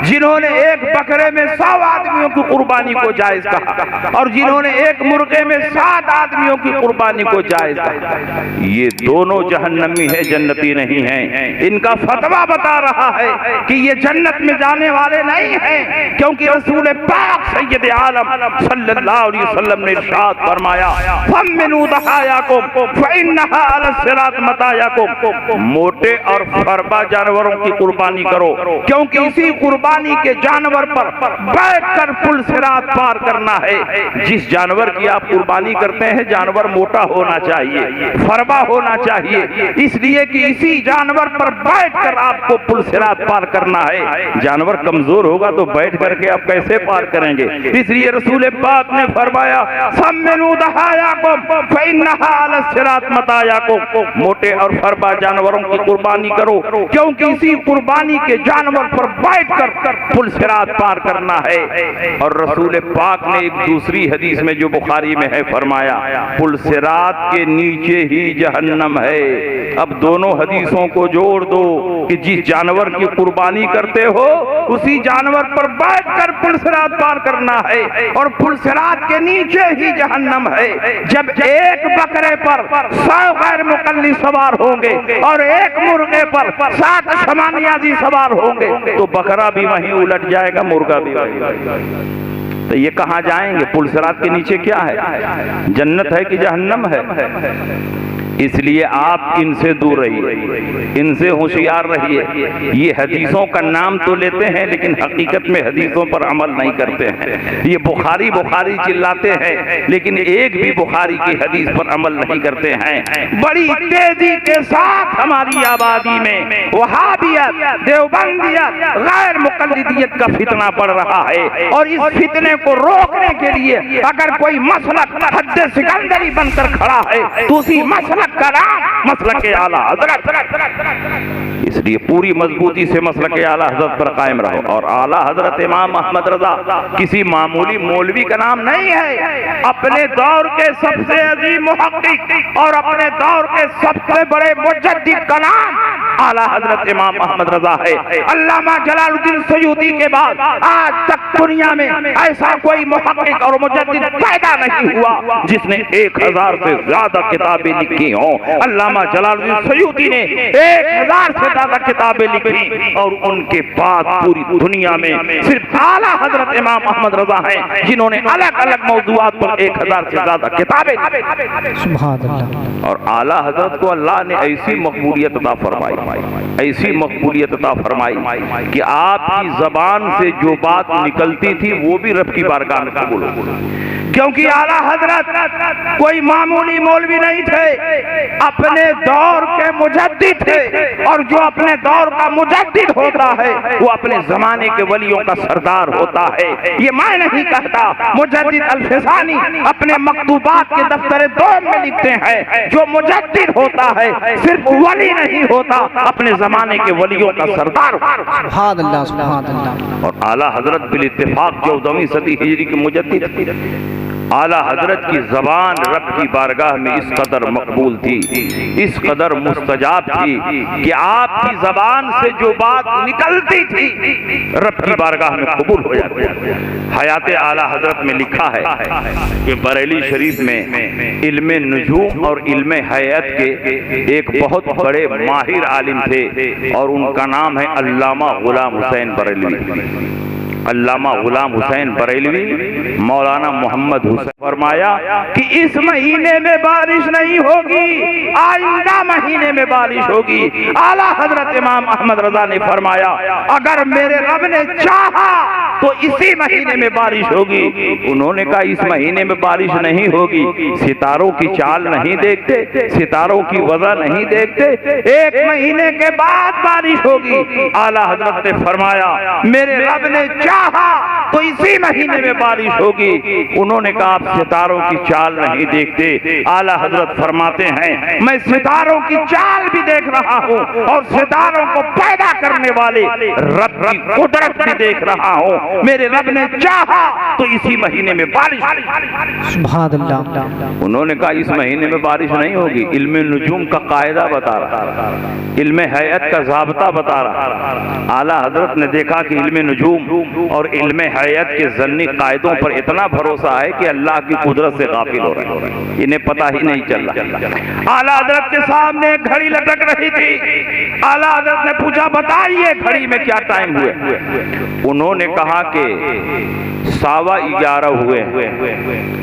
जिन्होंने एक बकरे में 100 आदमियों की कुर्बानी को जायज कहा और जिन्होंने एक मुर्गे में 7 आदमियों की कुर्बानी को जायज कहा, ये दोनों जहन्नमी है, जन्नती नहीं है। इनका फतवा बता रहा है कि ये जन्नत में जाने वाले नहीं हैं, क्योंकि रसूल पाक सैयद आलम सल्लल्लाहु अलैहि वसल्लम ने इरशाद फरमाया, फमिनु दहायाकुम फइन्नहा अला सिरात मतायाकुम, मोटे और फरबा जानवरों की कुर्बानी करो, क्योंकि इसी कुर्बानी के जानवर पर बैठकर पुल सिरात पार करना है। जिस जानवर की आप कुर्बानी करते हैं, जानवर मोटा होना चाहिए, फरबा होना चाहिए, इसलिए कि इसी जानवर पर बैठकर आपको पुल सिरात पार करना है। जानवर कमजोर होगा तो बैठ करके आप कैसे पार करेंगे? इसलिए रसूल पाक ने फरमाया, फमिनु दहायाकुम फइन्नहा अला सिरात मतायाकुम, मोटे और फरबा जानवरों की कुर्बानी करो, क्योंकि इसी कुर्बानी के जानवर पर बैठकर पुल सिरात पार करना है। और रसूल पाक ने एक दूसरी हदीस में जो बुखारी में है फरमाया, पुल सिरात के नीचे ही जहन्नम है। अब दोनों हदीसों को जोड़ दो कि जिस जानवर की कुर्बानी करते हो उसी जानवर पर बैठकर पुल सिरात पार करना है और पुल सिरात के नीचे ही जहन्नम है। जब एक बकरे पर 100 गैर मुकल्लिद सवार होंगे और एक मुर्गे पर 7 शमा नियाजी सवार होंगे तो बकरा भी वहीं उलट जाएगा, मुर्गा भी वहीं। तो ये कहाँ जाएंगे? पुल सिरात के नीचे क्या है? जन्नत है कि जहन्नम है? इसलिए आप इनसे दूर रहिए, इनसे होशियार रहिए। ये हदीसों का नाम तो लेते हैं लेकिन हकीकत में हदीसों पर अमल नहीं करते हैं। ये बुखारी बुखारी चिल्लाते हैं लेकिन एक भी बुखारी की हदीस पर अमल नहीं करते हैं। बड़ी तेजी के साथ हमारी आबादी में वहाबियत, देवबंदियत, गैर मुकल्लिदियत का फितना बढ़ रहा है और इस फितने को रोकने के लिए अगर कोई मसलक हद सिकंदरी बनकर खड़ा है तो उसी मसलक का नाम मसलक आला हजरत। इसलिए पूरी मजबूती से मसलक आला हजरत पर कायम रहो। और आला हजरत इमाम अहमद रजा किसी मामूली मौलवी का नाम नहीं है। अपने दौर के सबसे अजीम मुहक्किक और अपने दौर के सबसे बड़े मुजद्दिद का नाम आला हजरत इमाम अहमद रजा है। अल्लामा जलालुद्दीन सयूती के बाद आज तक दुनिया में ऐसा कोई मुहक्किक और मुजद्दिद पैदा नहीं हुआ जिसने 1000 से ज्यादा किताबें लिखी हों। अल्लामा जलालुद्दीन सयूती ने 1000 से ज्यादा किताबें लिखी और उनके बाद पूरी दुनिया में सिर्फ आला हजरत इमाम अहमद रजा हैं जिन्होंने अलग अलग मौजूआत पर 1000 से ज्यादा किताबें लिखी। सुभान अल्लाह। और आला हजरत को अल्लाह ने ऐसी मकबूलियत अता फरमाई, ऐसी मकबूलियत अता फरमाई कि आपकी जबान से जो बात निकलती थी वो भी रब की बारगाह में कबूल हो, क्योंकि आला हजरत कोई मामूली मौलवी नहीं थे, अपने दौर के मुजद्दिद थे। और जो अपने दौर का मुजद्दिद होता है वो अपने जमाने के वलियों का सरदार होता है। ये मैं नहीं कहता, मुजद्दिद अल-फिसानी अपने मकतूबात के दफ्तर दौर में लिखते हैं, जो मुजद्दिद होता है सिर्फ वली नहीं होता, अपने जमाने के वलियों का सरदार। सुभान अल्लाह, सुभान अल्लाह। और आला हजरत बिल इत्तेफाक 14वीं सदी हिजरी के मुजद्दिद थे। आला हजरत की जबान रब की बारगाह में इस कदर मकबूल थी, इस कदर मुस्तजाब थी कि आपकी जबान से जो बात निकलती थी रब की बारगाह में कबूल हो जाती। हयात आला हजरत में लिखा है कि बरेली शरीफ में इल्मे नुजूम और इल्मे हयात के एक बहुत बड़े माहिर आलिम थे और उनका नाम है अल्लामा गुलाम हुसैन बरेलवी। अल्लामा गुलाम हुसैन बरेलवी मौलाना मोहम्मद हुसैन फरमाया कि इस महीने में बारिश नहीं होगी, आइंदा महीने में बारिश होगी। आला हजरत इमाम अहमद रजा ने फरमाया अगर मेरे रब ने चाहा तो इसी महीने में बारिश होगी। उन्होंने कहा इस महीने में बारिश नहीं होगी, सितारों की चाल नहीं देखते, सितारों की वजह नहीं देखते, एक महीने के बाद बारिश होगी। आला हजरत ने फरमाया मेरे रब ने चाहा तो इसी महीने में बारिश होगी। उन्होंने कहा आप सितारों की चाल नहीं देखते। आला हजरत फरमाते हैं मैं सितारों की चाल भी देख रहा हूँ और सितारों को पैदा करने वाले रब की कुदरत भी देख रहा हूँ। मेरे रब ने चाहा तो इसी महीने में बारिश। सुभान अल्लाह। उन्होंने कहा इस महीने में बारिश नहीं होगी। इल्मे नुजूम का कायदा बता रहा, इल्मे हयात का ज़ाब्ता बता रहा। आला हजरत ने देखा कि इल्मे नुजूम और इल्मे हयात के ज़न्नी कायदों पर इतना भरोसा है कि अल्लाह की कुदरत से गाफिल हो रहे हैं, इन्हें पता ही नहीं चल रहा। आला हजरत के सामने एक घड़ी लटक रही थी। आला हजरत ने पूछा बताइए घड़ी में क्या टाइम हुए? उन्होंने कहा कि 11:15 हुए।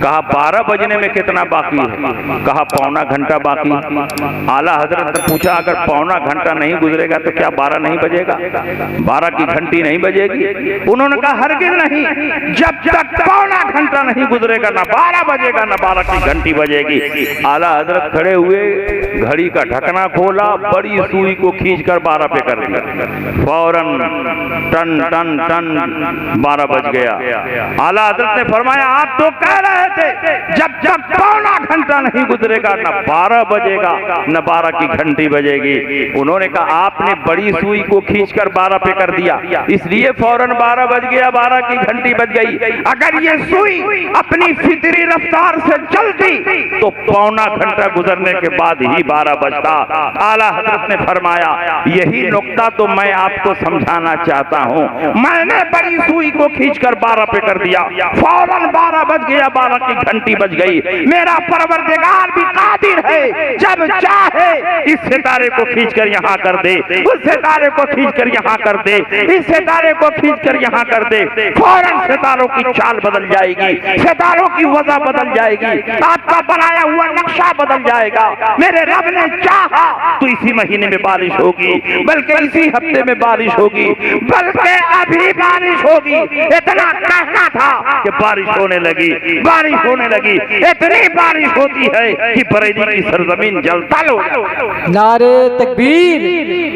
कहा 12 बजने में कितना बाकी है? कहा पौना घंटा बाकी। आला हजरत ने पूछा अगर पौना घंटा नहीं गुजरेगा तो क्या 12 नहीं बजेगा? 12 की घंटी नहीं बजेगी? उन्होंने कहा हरगिज़ नहीं, जब तक पौना घंटा नहीं गुजरेगा ना 12 बजेगा ना 12 की घंटी बजेगी। आला हजरत खड़े हुए, घड़ी का ढकना खोला, बड़ी सुई को खींचकर 12 पे कर दिया। फौरन टन टन टन 12 बज गया। आला हजरत ने फरमाया आप तो कह रहे थे जब जब पौना घंटा नहीं गुजरेगा न 12 बजेगा न 12 की घंटी बजेगी। उन्होंने कहा आपने बड़ी सुई को खींचकर 12 पे कर दिया, इसलिए फौरन 12 बज गया, 12 की घंटी बज गई। अगर ये सुई अपनी फितरी रफ्तार से चलती तो पौना घंटा गुजरने के बाद ही 12 बजता। आला हजरत ने फरमाया यही नुक्ता तो मैं आपको समझाना चाहता हूँ। मैंने बड़ी सुई को खींचकर 12 पे कर दिया, फौरन 12 बज गया, 12 की घंटी बज गई। मेरा परवरदिगार भी कादिर है, जब चाहे इस सितारे को खींचकर यहाँ कर दे, उस सितारे को खींचकर यहाँ कर दे, इस सितारे को खींचकर यहाँ कर दे। फौरन सितारों की चाल बदल जाएगी, सितारों की वजह बदल जाएगी, आपका बनाया हुआ नक्शा बदल जाएगा। मेरे रब ने चाहा तो इसी महीने में बारिश होगी, बल्कि इसी हफ्ते में बारिश होगी, बल्कि अभी बारिश होगी। इतना कहना था कि बारिश होने लगी, बारिश होने लगी। इतनी बारिश होती है कि बरेली की सरजमीन जलता लो। नारे तकबीर,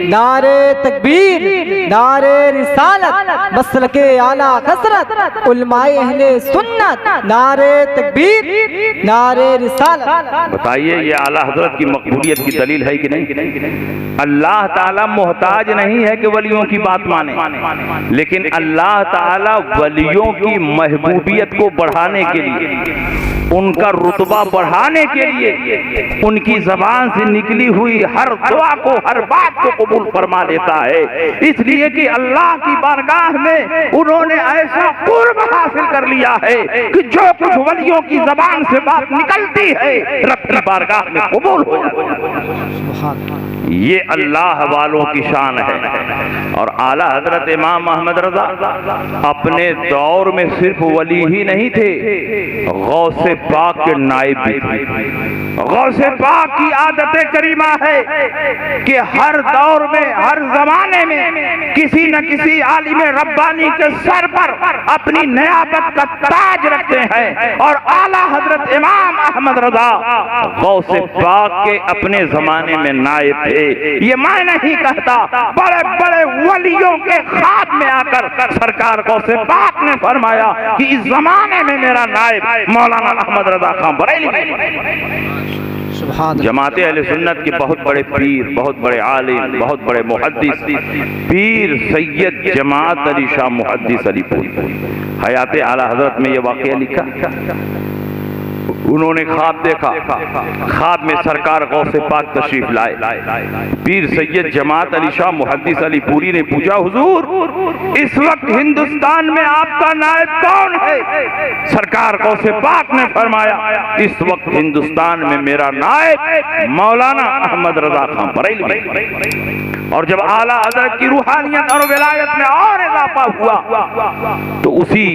नारे तकबीर, नारे रिसालत, मसलके आला कसरत, उलमाए अहले सुन्नत, नारे तकबीर, नारे रिसालत। बताइए ये आला हजरत की मकबूलियत की दलील है कि नहीं? अल्लाह ताला मोहताज नहीं है कि वलियों की बात माने, लेकिन अल्लाह ताला वलियों की महबूबियत को बढ़ाने के लिए, उनका रुतबा बढ़ा बढ़ाने के लिए उनकी जबान से निकली हुई हर दुआ को, हर बात को कबूल फरमा लेता है। इसलिए कि अल्लाह की बारगाह में उन्होंने ऐसा कुर्ब हासिल कर लिया है कि जो कुछ वलियों की जबान से बात निकलती है रब की बारगाह में कबूल हो जाती है। ये अल्लाह वालों की शान है। और आला हजरत इमाम अहमद रजा अपने दौर में सिर्फ वली ही नहीं थे, गौसे पाक के नाइब भी थे। गौसे पाक की आदत करीमा है कि हर दौर में, हर जमाने में किसी न किसी आलिम रब्बानी के सर पर अपनी नियाबत का ताज रखते हैं। और आला हजरत इमाम अहमद रजा गौसे पाक के अपने जमाने में नाइब थे। ये मैं नहीं कहता, बड़े बड़े वलियों के ख्वाब में आकर सरकार गौसे पाक ने फरमाया कि इस जमाने में मेरा नाइब मौलाना अहमद रजा खान बरेलवी। जमात अहले सुन्नत के बहुत बड़े पीर, बहुत बड़े आलिम, बहुत बड़े मुहद्दिस पीर सैयद जमात अली शाह मुहद्दिस अलीपुरी हयात आला हजरत में ये वाकया लिखा। उन्होंने ख्वाब देखा, ख्वाब में सरकार गौसे पाक तशरीफ लाए। पीर सैयद जमात अली शाह मुहद्दिस अलीपुरी ने पूछा, हुजूर इस वक्त हिंदुस्तान में आपका नायब कौन है? सरकार गौसे पाक ने फरमाया, इस वक्त हिंदुस्तान में मेरा नायब मौलाना अहमद रजा खान बरेलवी। और जब आला हजरत की रूहानियत और विलायत में और इजाफा हुआ तो उसी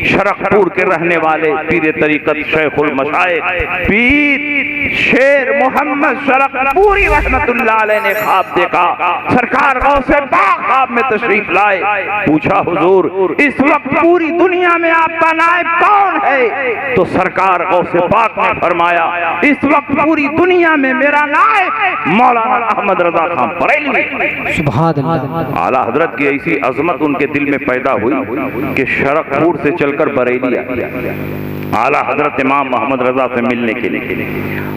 शरकपुर के रहने वाले पीर तरीकत शेखुल मशाइख पीर शेर मोहम्मद शरकपुरी रहमतुल्लाह अलैह ने ख्वाब देखा। सरकार गौसे पाक ख्वाब में तशरीफ लाए। पूछा, हुजूर इस वक्त पूरी दुनिया में आपका नायब कौन है? तो सरकार गौसे पाक ने फरमाया, इस वक्त पूरी दुनिया में मेरा नायब मौलाना अहमद रजा खान बरेलवी। सुभान अल्लाह। आला हजरत की ऐसी अजमत उनके दिल में पैदा हुई कि शरकपुर से चलकर बरेली आला हजरत इमाम मोहम्मद रजा से मिलने के लिए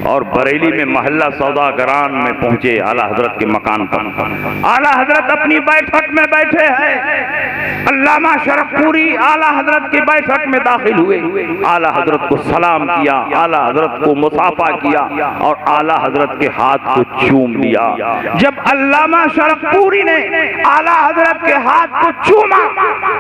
और बरेली में महल्ला सौदागरान में पहुंचे। आला हजरत के मकान पर आला हजरत अपनी बैठक में बैठे हैं। अल्लामा शरकपुरी आला हजरत की बैठक में दाखिल हुए। आला हजरत को सलाम किया, आला हजरत को मुसाफा किया और आला हजरत के हाथ को चूम लिया। जब अल्लामा शरकपुरी ने आला हजरत के हाथ को चूमा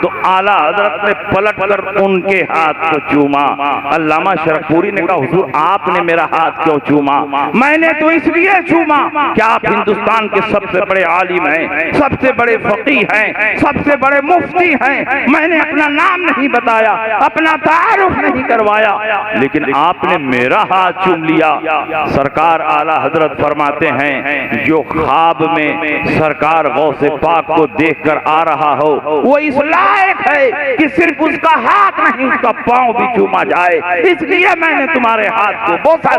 तो आला हजरत ने पलट कर उनके हाथ को चूमा। अल्लामा शरकपुरी ने कहा, हुजूर आपने मेरा हाथ क्यों चूमा? मैंने तो इसलिए चूमा कि आप हिंदुस्तान के सबसे बड़े आलिम हैं, सबसे बड़े फकीह हैं, सबसे बड़े मुफ्ती हैं। मैंने अपना नाम नहीं बताया, अपना तारुफ नहीं करवाया, लेकिन आपने मेरा हाथ चूम लिया। सरकार आला हजरत फरमाते हैं, जो ख्वाब में सरकार गौसे पाक को देखकर आ रहा हो वो इस लायक है कि सिर्फ उसका हाथ नहीं उसका पांव भी चूमा जाए, इसलिए मैंने तुम्हारे हाथ को बोसा।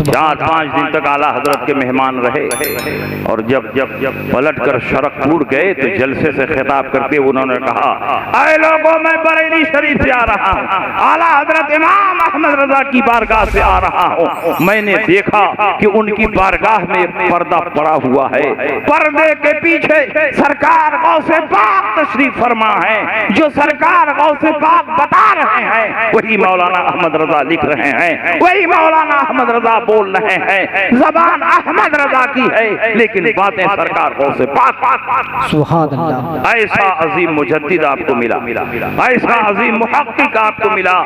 4-5 दिन तक आला हजरत के मेहमान रहे और जब पलट कर शरकपुर गए तो जलसे से खिताब करके उन्होंने कहा, ऐ लोगों मैं बरेली शरीफ से आ रहा हूँ, आला हजरत इमाम अहमद रजा की बारगाह से आ रहा हूँ। मैंने देखा कि उनकी बारगाह में एक पर्दा पड़ा हुआ है, पर्दे के पीछे सरकार गौसे पाक तशरीफ फरमा है। जो सरकार गौसे पाक बता रहे हैं वही मौलाना अहमद रजा लिख रहे हैं, वही मौलाना अहमद रजा बोल रहे हैं। जबान अहमद रजा की है लेकिन बातें सरकार गौसे पाक। सुभान अल्लाह। ऐसा अजीम मुजद्दिद आपको मिला, ऐसा अजीम मुहक्किक आपको मिला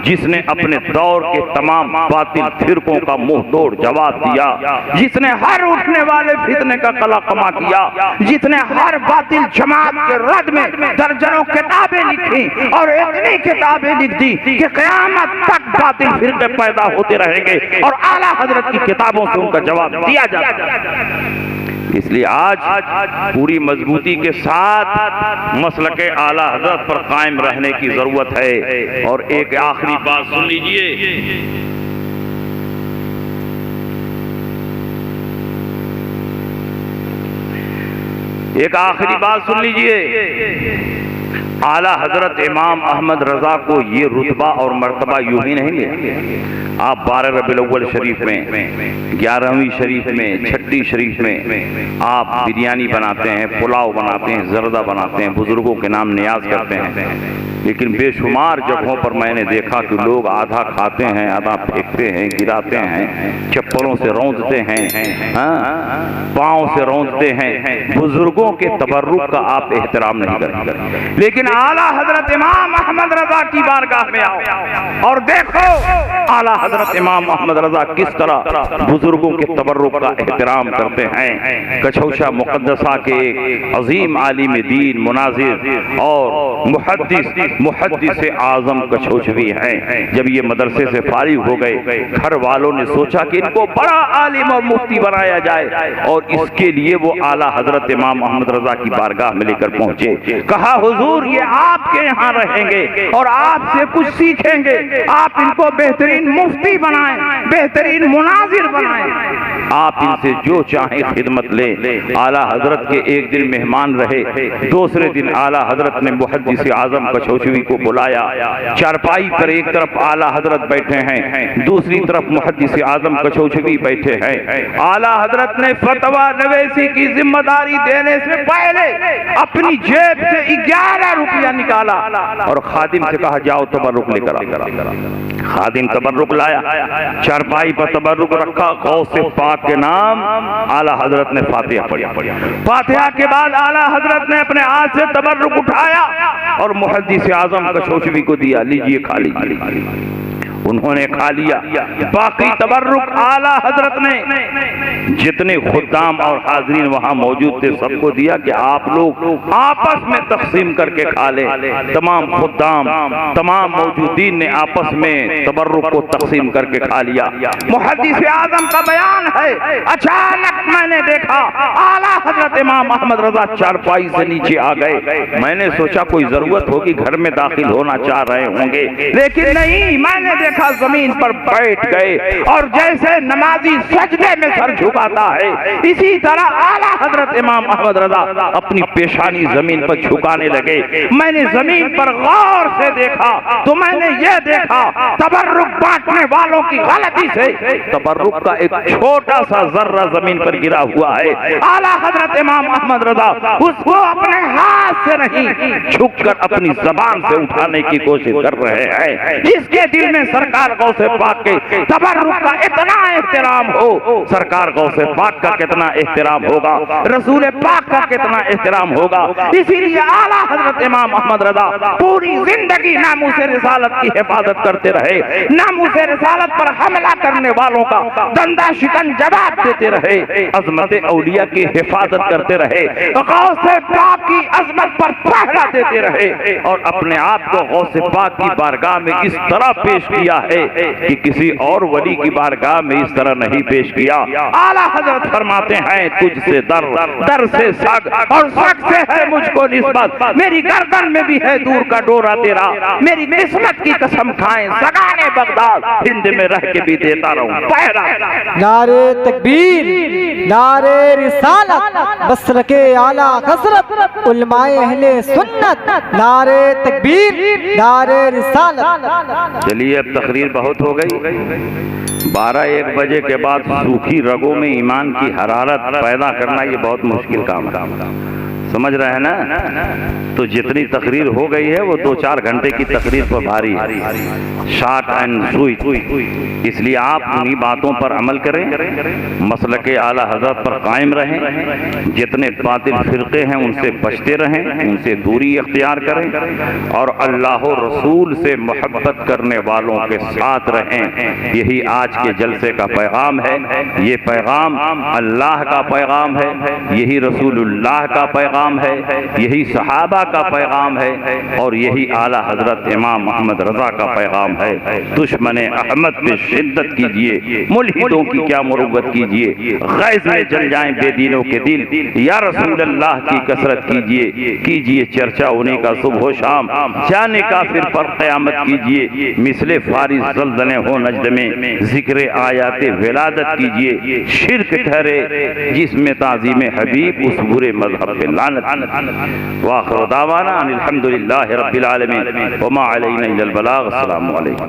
जिसने अपने दौर के तमाम बातिल फिरकों का मुंह तोड़ जवाब दिया, जिसने हर उठने वाले फितने का कलाकमा किया, जिसने हर बातिल जमात के रद में दर्जनों किताबें लिखी और इतनी किताबें लिख दी कि क़यामत तक बातिल फिरके पैदा होते रहेंगे और आला हजरत की किताबों से उनका जवाब दिया जाएगा। इसलिए आज पूरी मजबूती के साथ मसलके आला हजरत पर कायम रहने की जरूरत है। और एक आखिरी बात सुन लीजिए, एक आखिरी बात सुन लीजिए। आला हजरत इमाम अहमद रजा को ये रुतबा और मर्तबा यूं ही नहीं मिले। आप 12 रबीउल अव्वल शरीफ में, 11वीं शरीफ में, 6ठी शरीफ में आप बिरयानी बनाते हैं, पुलाव बनाते हैं, जर्दा बनाते हैं, बुजुर्गों के नाम नियाज करते हैं। लेकिन बेशुमार जगहों पर मैंने देखा कि लोग आधा खाते हैं, आधा फेंकते हैं, गिराते हैं, चप्पलों से रौंदते हैं, पाँव से रौंदते हैं। बुजुर्गों के तबर्रुक का आप एहतराम नहीं करते। लेकिन आला हजरत इमाम अहमद रजा की बारगाह में आओ और देखो आला हजरत इमाम अहमद रजा किस तरह बुजुर्गों के तबर्रुक का एहतराम करते हैं। कछौशा मुक़द्दसा के एक अजीम आलिम दीन, मुनाजिर और मुहद्दिस आजम कछौशवी हैं। जब ये मदरसे से फारिग हो गए, घर वालों ने सोचा कि इनको बड़ा आलिम और मुफ्ती बनाया जाए और इसके लिए वो आला हजरत इमाम अहमद रजा की बारगाह में लेकर पहुंचे। कहा हुजूर ये आपके यहाँ रहेंगे और आपसे कुछ सीखेंगे, आप इनको बेहतरीन मुफ्ती बनाएं, बेहतरीन मुनाजिर बनाएं, आप इनसे जो चाहें खिदमत लें। आला हजरत के एक दिन मेहमान रहे, दूसरे दिन आला हजरत ने मुहद्दिस आजम कछौशवी को बुलाया। चारपाई पर एक तरफ आला हजरत बैठे हैं, दूसरी तरफ मुहद्दिस आजम कछौशवी बैठे हैं। आला हजरत ने फतवा नवेसी की जिम्मेदारी देने से पहले अपनी जेब से 11 रुपया निकाला और खादिम से कहा जाओ तबर्रुक लेकर आओ। खादिम तबर्रुक लाया, चारपाई पर तबर्रुक रखा, गौसे पाक के नाम आला हजरत ने फातिहा पढ़ी। फातिहा के बाद आला हजरत ने अपने हाथ से तबर्रुक उठाया और मुहद्दिस आजम कछौशवी को दिया, लीजिए खा लीजिए। उन्होंने खा लिया। बाकी तबर्रुक आला हजरत ने जितने खुद्दाम और हाजरीन वहां मौजूद थे सबको दिया कि आप लोग आपस में तकसीम करके खा ले। तमाम खुद्दाम, तमाम मौजूदीन ने आपस में तबर्रुक को तकसीम करके खा लिया। मुहद्दिस आजम का बयान है, अचानक मैंने देखा आला हजरत इमाम अहमद रजा चारपाई से नीचे आ गए। मैंने सोचा कोई जरूरत होगी, घर में दाखिल होना चाह रहे होंगे, लेकिन नहीं, मैंने देखा जमीन पर बैठ गए और जैसे नमाजी सजदे में सर झुकाता है इसी तरह आला हजरत इमाम अहमद रजा अपनी पेशानी जमीन पर झुकाने लगे। मैंने जमीन पर गौर से देखा तो मैंने ये देखा तबर्रुक बांटने वालों की गलती से तबर्रुक का एक छोटा सा जर्रा जमीन पर गिरा हुआ है। आला हजरत इमाम अहमद रजा उसको अपने हाथ से नहीं झुककर अपनी जबान से उठाने की कोशिश कर रहे हैं। इसके दिल में सरकार गौसे पाक के तबर्रुक का इतना एहतराम हो, सरकार गौसे पाक का कितना एहतराम होगा, रसूल पाक का कितना एहतराम होगा। इसीलिए आला हजरत इमाम अहमद रजा पूरी जिंदगी नामूसे रिसालत की हिफाजत करते रहे, नामूसे रिसालत पर हमला करने वालों का दंदा शिकन जवाब देते रहे, अजमत औलिया की हिफाजत करते रहे, गौसे पाक की अजमत पर पहरा देते रहे और अपने आप को गौसे पाक की बारगाह में इस तरह पेश किया है कि किसी और वली की बारगाह में इस तरह नहीं पेश किया। आला हजरत फरमाते हैं तुझसे दर, दर से सग और सग से है मुझको निस्बत, मेरी गर्दन में भी है दूर का डोरा तेरा, मेरी किस्मत की कसम खाएं सगाने बगदाद हिंद में रह के भी देता रहूं पहरा। नारे तकबीर, नारे रिसालत, मसलके आला हज़रत, उलमाए अहले सुन्नत, नारे तकबीर, नारे रिसालत। चलिए अब तकरीर बहुत हो गई। 12-1 बजे के बाद सूखी रगों में ईमान की हरारत पैदा करना ये बहुत मुश्किल काम है, समझ रहे हैं ना। तो जितनी तकरीर हो गई है वो 2-4 घंटे की तकरीर पर भारी है, शॉर्ट एंड स्वीट। इसलिए आप उन्हीं बातों पर अमल करें, मसलके आला हजरत पर कायम रहें, जितने बातिल फिरके हैं उनसे बचते रहें, उनसे दूरी अख्तियार करें और अल्लाह और रसूल से मोहब्बत करने वालों के साथ रहें। यही आज के जलसे का पैगाम है, ये पैगाम अल्लाह का पैगाम है, यही रसूलुल्लाह का पैगाम है, यही सहाबा का पैगाम है और यही आला हजरत इमाम अहमद रजा का पैगाम है। दुश्मने अहमद पे शिद्दत कीजिए, मुल्हिदों की क्या मुरुव्वत कीजिए, गैज़ में जल जाएं बेदीनों के दिल, या रसूल अल्लाह की कसरत कीजिए, कीजिए चर्चा उन्हीं का सुबह शाम, जाने काफिर पर क़यामत कीजिए, मिसले फारिस ज़ल्ज़ले हो नजद में, जिक्र आयाते विलादत कीजिए, शिर्क ठहरे जिसमें ताज़ीम हबीब उस बुरे मजहब पे लानत लानत। व आखिर दावाना अनिल हम्दुलिल्लाहि रब्बिल आलमीन व मा अलैना इल्लल बलाग। अस्सलामु अलैकुम।